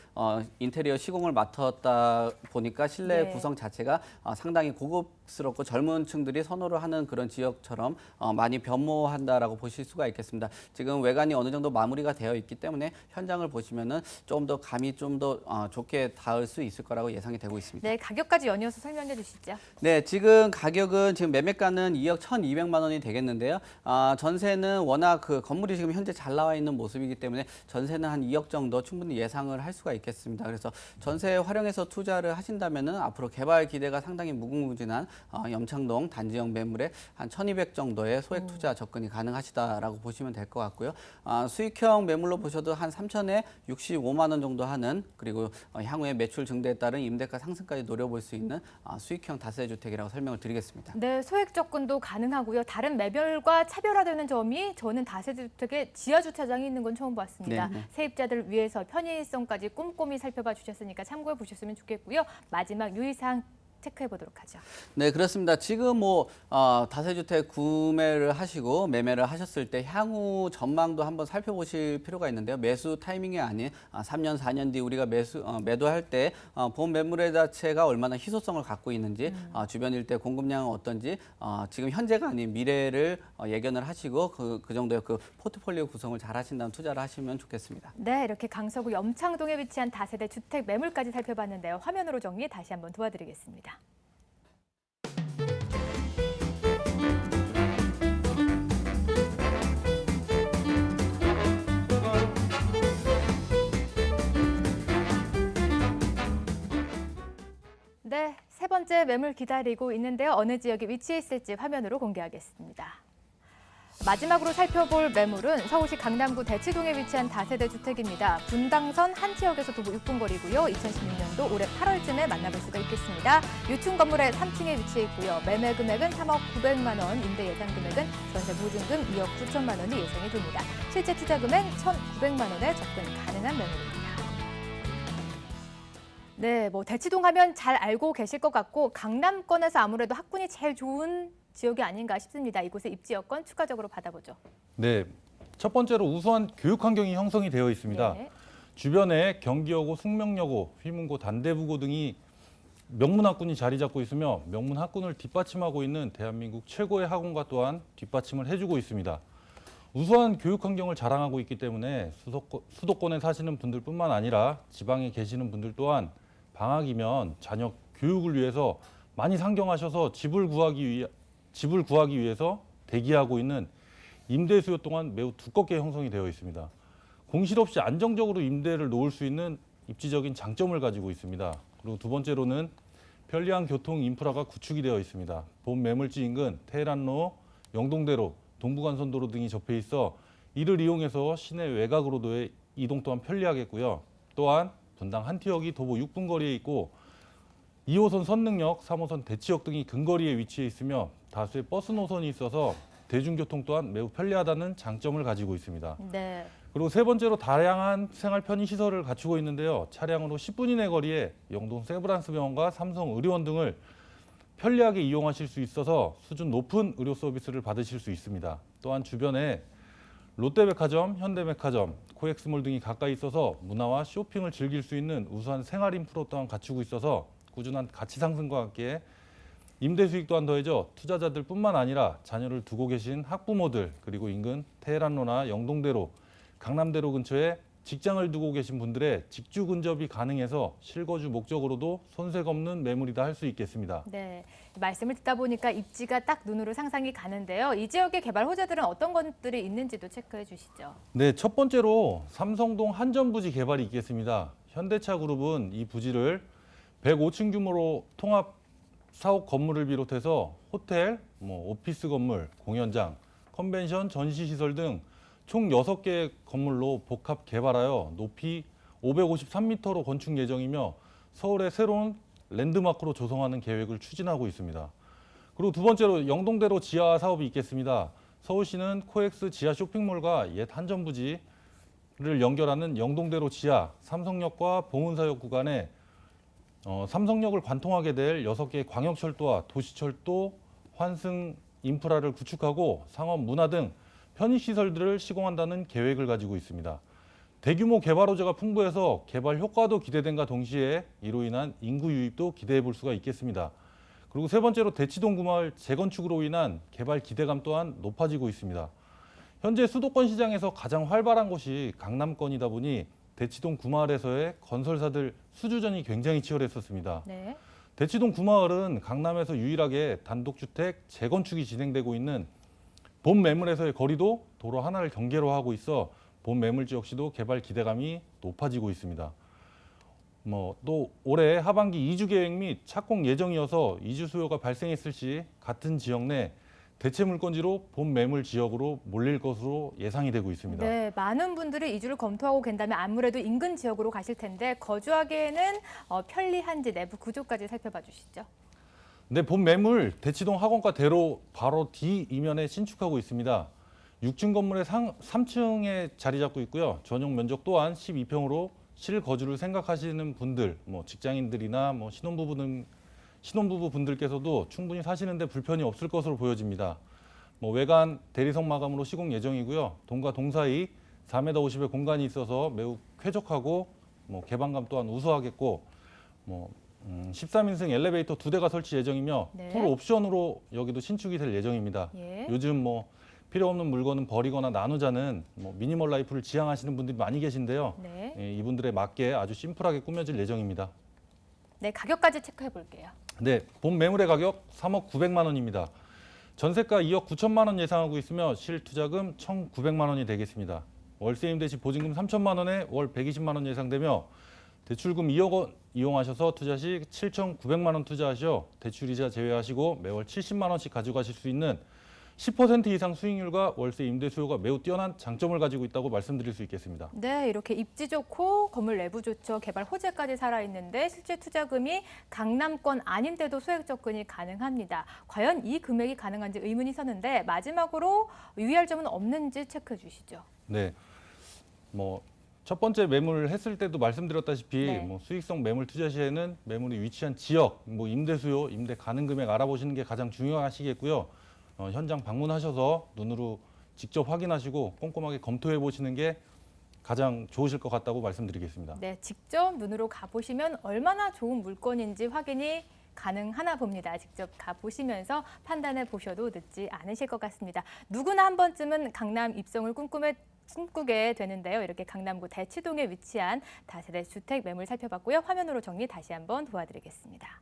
인테리어 시공을 맡았다 보니까 실내 네. 구성 자체가 상당히 고급스럽고 젊은 층들이 선호를 하는 그런 지역처럼 많이 변모한다라고 보실 수가 있겠습니다. 지금 외관이 어느 정도 마무리가 되어 있기 때문에 현장을 보시면은 좀 더 감이 좀 더 좋게 닿을 수 있을 거라고 예상이 되고 있습니다. 네, 가격까지 연이어서 설명해 주시죠. 네, 지금 가격은 지금 매매가는 2억 1,200만 원이 되겠는데요. 전세는 워낙 그 건물이 지금 현재 잘 나와 있는 모습이기 때문에 전세는 한 2억 정도 충분히 예상을 할 수가 있겠습니다. 그래서 전세 활용해서 투자를 하신다면은 앞으로 개발 기대가 상당히 무궁무진한 염창동 단지형 매물에 한 1,200 정도의 소액 투자 접근이 가능하시다라고 보시면 될 것 같고요. 수익형 매물로 보셔도 한 3천에 65만 원 정도 하는, 그리고 향후에 매출 증대에 따른 임대가 상승까지 노려볼 수 있는 수익형 다세주택이라고 설명을 드리겠습니다. 네, 소액 접근도 가능하고요. 다른 매별과 차별화되는 점이 저는 다세주택에 지하 주차장이 있는 건 처음 봤습니다. 네. 세입자들 위해서 편의성까지 꼼꼼히 살펴봐 주셨으니까 참고해 보셨으면 좋겠고요. 마지막 유의사항 체크해 보도록 하죠. 네, 그렇습니다. 지금 뭐 다세주택 구매를 하시고 매매를 하셨을 때 향후 전망도 한번 살펴보실 필요가 있는데요. 매수 타이밍이 아닌 3년, 4년 뒤 우리가 매도할 때 본 매물의 자체가 얼마나 희소성을 갖고 있는지, 주변 일대 공급량은 어떤지, 지금 현재가 아닌 미래를 예견을 하시고 그 정도의 그 포트폴리오 구성을 잘 하신다면 투자를 하시면 좋겠습니다. 네, 이렇게 강서구 염창동에 위치한 다세대 주택 매물까지 살펴봤는데요. 화면으로 정리 다시 한번 도와드리겠습니다. 네, 세 번째 매물 기다리고 있는데요. 어느 지역에 위치해 있을지 화면으로 공개하겠습니다. 마지막으로 살펴볼 매물은 서울시 강남구 대치동에 위치한 다세대 주택입니다. 분당선 한 지역에서 도보 6분 거리고요. 2016년도 올해 8월쯤에 만나볼 수가 있겠습니다. 유충 건물의 3층에 위치해 있고요. 매매 금액은 3억 900만 원, 임대 예상 금액은 전세 보증금 2억 9천만 원이 예상이 됩니다. 실제 투자 금액 1,900만 원에 접근 가능한 매물입니다. 네, 뭐 대치동 하면 잘 알고 계실 것 같고 강남권에서 아무래도 학군이 제일 좋은 지역이 아닌가 싶습니다. 이곳의 입지 여건 추가적으로 받아보죠. 네, 첫 번째로 우수한 교육 환경이 형성이 되어 있습니다. 네. 주변에 경기여고, 숙명여고, 휘문고, 단대부고 등이 명문학군이 자리 잡고 있으며 명문학군을 뒷받침하고 있는 대한민국 최고의 학원과 또한 뒷받침을 해주고 있습니다. 우수한 교육 환경을 자랑하고 있기 때문에 수도권에 사시는 분들뿐만 아니라 지방에 계시는 분들 또한 방학이면 자녀 교육을 위해서 많이 상경하셔서 집을 구하기 위해서 대기하고 있는 임대 수요 또한 매우 두껍게 형성이 되어 있습니다. 공실 없이 안정적으로 임대를 놓을 수 있는 입지적인 장점을 가지고 있습니다. 그리고 두 번째로는 편리한 교통 인프라가 구축이 되어 있습니다. 본 매물지 인근 테헤란로, 영동대로, 동부간선도로 등이 접해 있어 이를 이용해서 시내 외곽으로도의 이동 또한 편리하겠고요. 또한 분당 한티역이 도보 6분 거리에 있고 2호선 선릉역, 3호선 대치역 등이 근거리에 위치해 있으며 다수의 버스 노선이 있어서 대중교통 또한 매우 편리하다는 장점을 가지고 있습니다. 네. 그리고 세 번째로 다양한 생활 편의 시설을 갖추고 있는데요. 차량으로 10분 이내 거리에 영동 세브란스 병원과 삼성 의료원 등을 편리하게 이용하실 수 있어서 수준 높은 의료 서비스를 받으실 수 있습니다. 또한 주변에 롯데백화점, 현대백화점, 코엑스몰 등이 가까이 있어서 문화와 쇼핑을 즐길 수 있는 우수한 생활 인프라 또한 갖추고 있어서 꾸준한 가치 상승과 함께 임대 수익 또한 더해져 투자자들뿐만 아니라 자녀를 두고 계신 학부모들 그리고 인근 테헤란로나 영동대로, 강남대로 근처에 직장을 두고 계신 분들의 직주 근접이 가능해서 실거주 목적으로도 손색 없는 매물이다 할 수 있겠습니다. 네, 말씀을 듣다 보니까 입지가 딱 눈으로 상상이 가는데요. 이 지역의 개발 호재들은 어떤 것들이 있는지도 체크해 주시죠. 네, 첫 번째로 삼성동 한전부지 개발이 있겠습니다. 현대차 그룹은 이 부지를 105층 규모로 통합 사옥 건물을 비롯해서 호텔, 오피스 건물, 공연장, 컨벤션, 전시시설 등 총 6개의 건물로 복합 개발하여 높이 553m로 건축 예정이며 서울의 새로운 랜드마크로 조성하는 계획을 추진하고 있습니다. 그리고 두 번째로 영동대로 지하 사업이 있겠습니다. 서울시는 코엑스 지하 쇼핑몰과 옛 한전부지를 연결하는 영동대로 지하, 삼성역과 봉은사역 구간에 삼성역을 관통하게 될 6개의 광역철도와 도시철도 환승 인프라를 구축하고 상업, 문화 등 편의시설들을 시공한다는 계획을 가지고 있습니다. 대규모 개발 호재가 풍부해서 개발 효과도 기대된과 동시에 이로 인한 인구 유입도 기대해 볼 수가 있겠습니다. 그리고 세 번째로 대치동 구마을 재건축으로 인한 개발 기대감 또한 높아지고 있습니다. 현재 수도권 시장에서 가장 활발한 곳이 강남권이다 보니 대치동 구마을에서의 건설사들 수주전이 굉장히 치열했었습니다. 네. 대치동 구마을은 강남에서 유일하게 단독주택 재건축이 진행되고 있는 본 매물에서의 거리도 도로 하나를 경계로 하고 있어 본 매물지 역시도 개발 기대감이 높아지고 있습니다. 또 올해 하반기 이주 계획 및 착공 예정이어서 이주 수요가 발생했을 시 같은 지역 내 대체 물건지로 본 매물 지역으로 몰릴 것으로 예상이 되고 있습니다. 네, 많은 분들이 이주를 검토하고 계신다면 아무래도 인근 지역으로 가실 텐데 거주하기에는 편리한지 내부 구조까지 살펴봐 주시죠. 네, 본 매물 대치동 학원과 대로 바로 뒤 이면에 신축하고 있습니다. 6층 건물의 3층에 자리 잡고 있고요. 전용 면적 또한 12평으로 실거주를 생각하시는 분들, 직장인들이나 신혼부부 분들께서도 충분히 사시는데 불편이 없을 것으로 보여집니다. 외관 대리석 마감으로 시공 예정이고요. 동과 동 사이 4m 50의 공간이 있어서 매우 쾌적하고 개방감 또한 우수하겠고 13인승 엘리베이터 2대가 설치 예정이며 네. 풀 옵션으로 여기도 신축이 될 예정입니다. 예. 요즘 필요 없는 물건은 버리거나 나누자는 미니멀 라이프를 지향하시는 분들이 많이 계신데요. 네. 이분들에 맞게 아주 심플하게 꾸며질 예정입니다. 네, 가격까지 체크해 볼게요. 네, 본 매물의 가격 3억 900만 원입니다. 전세가 2억 9천만 원 예상하고 있으며 실투자금 1,900만 원이 되겠습니다. 월세 임대 시 보증금 3천만 원에 월 120만 원 예상되며 대출금 2억 원 이용하셔서 투자 시 7,900만 원 투자하셔 대출이자 제외하시고 매월 70만 원씩 가져가실 수 있는 10% 이상 수익률과 월세 임대 수요가 매우 뛰어난 장점을 가지고 있다고 말씀드릴 수 있겠습니다. 네, 이렇게 입지 좋고 건물 내부 좋죠. 개발 호재까지 살아있는데 실제 투자금이 강남권 아닌데도 소액 접근이 가능합니다. 과연 이 금액이 가능한지 의문이 서는데 마지막으로 유의할 점은 없는지 체크해 주시죠. 네, 첫 번째 매물을 했을 때도 말씀드렸다시피 네. 수익성 매물 투자 시에는 매물이 위치한 지역, 임대 수요, 임대 가능 금액 알아보시는 게 가장 중요하시겠고요. 현장 방문하셔서 눈으로 직접 확인하시고 꼼꼼하게 검토해 보시는 게 가장 좋으실 것 같다고 말씀드리겠습니다. 네, 직접 눈으로 가보시면 얼마나 좋은 물건인지 확인이 가능하나 봅니다. 직접 가보시면서 판단해 보셔도 늦지 않으실 것 같습니다. 누구나 한 번쯤은 강남 입성을 꿈꾸게 되는데요. 이렇게 강남구 대치동에 위치한 다세대 주택 매물 살펴봤고요. 화면으로 정리 다시 한번 도와드리겠습니다.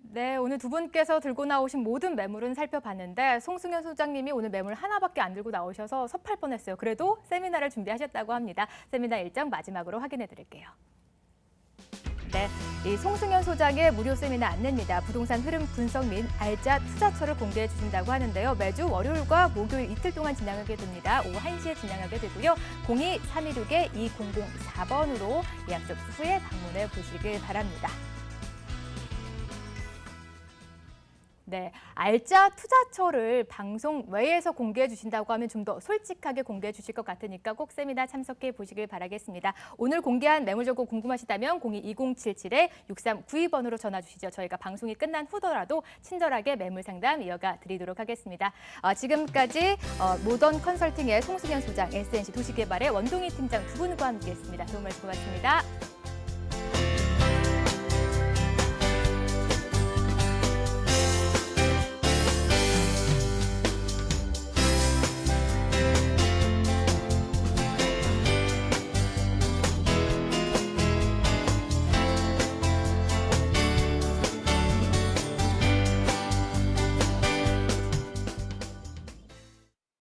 네, 오늘 두 분께서 들고 나오신 모든 매물은 살펴봤는데 송승현 소장님이 오늘 매물 하나밖에 안 들고 나오셔서 섭할 뻔했어요. 그래도 세미나를 준비하셨다고 합니다. 세미나 일정 마지막으로 확인해 드릴게요. 네, 이 송승현 소장의 무료 세미나 안내입니다. 부동산 흐름 분석 및 알짜 투자처를 공개해 주신다고 하는데요. 매주 월요일과 목요일 이틀 동안 진행하게 됩니다. 오후 1시에 진행하게 되고요. 02-316-2004번으로 예약 접수 후에 방문해 보시길 바랍니다. 네, 알짜 투자처를 방송 외에서 공개해 주신다고 하면 좀 더 솔직하게 공개해 주실 것 같으니까 꼭 세미나 참석해 보시길 바라겠습니다. 오늘 공개한 매물 정보 궁금하시다면 02-2077-6392번으로 전화 주시죠. 저희가 방송이 끝난 후더라도 친절하게 매물 상담 이어가 드리도록 하겠습니다. 지금까지 모던 컨설팅의 송승현 소장, SNC 도시개발의 원동희 팀장 두 분과 함께했습니다. 도움 말씀 고맙습니다.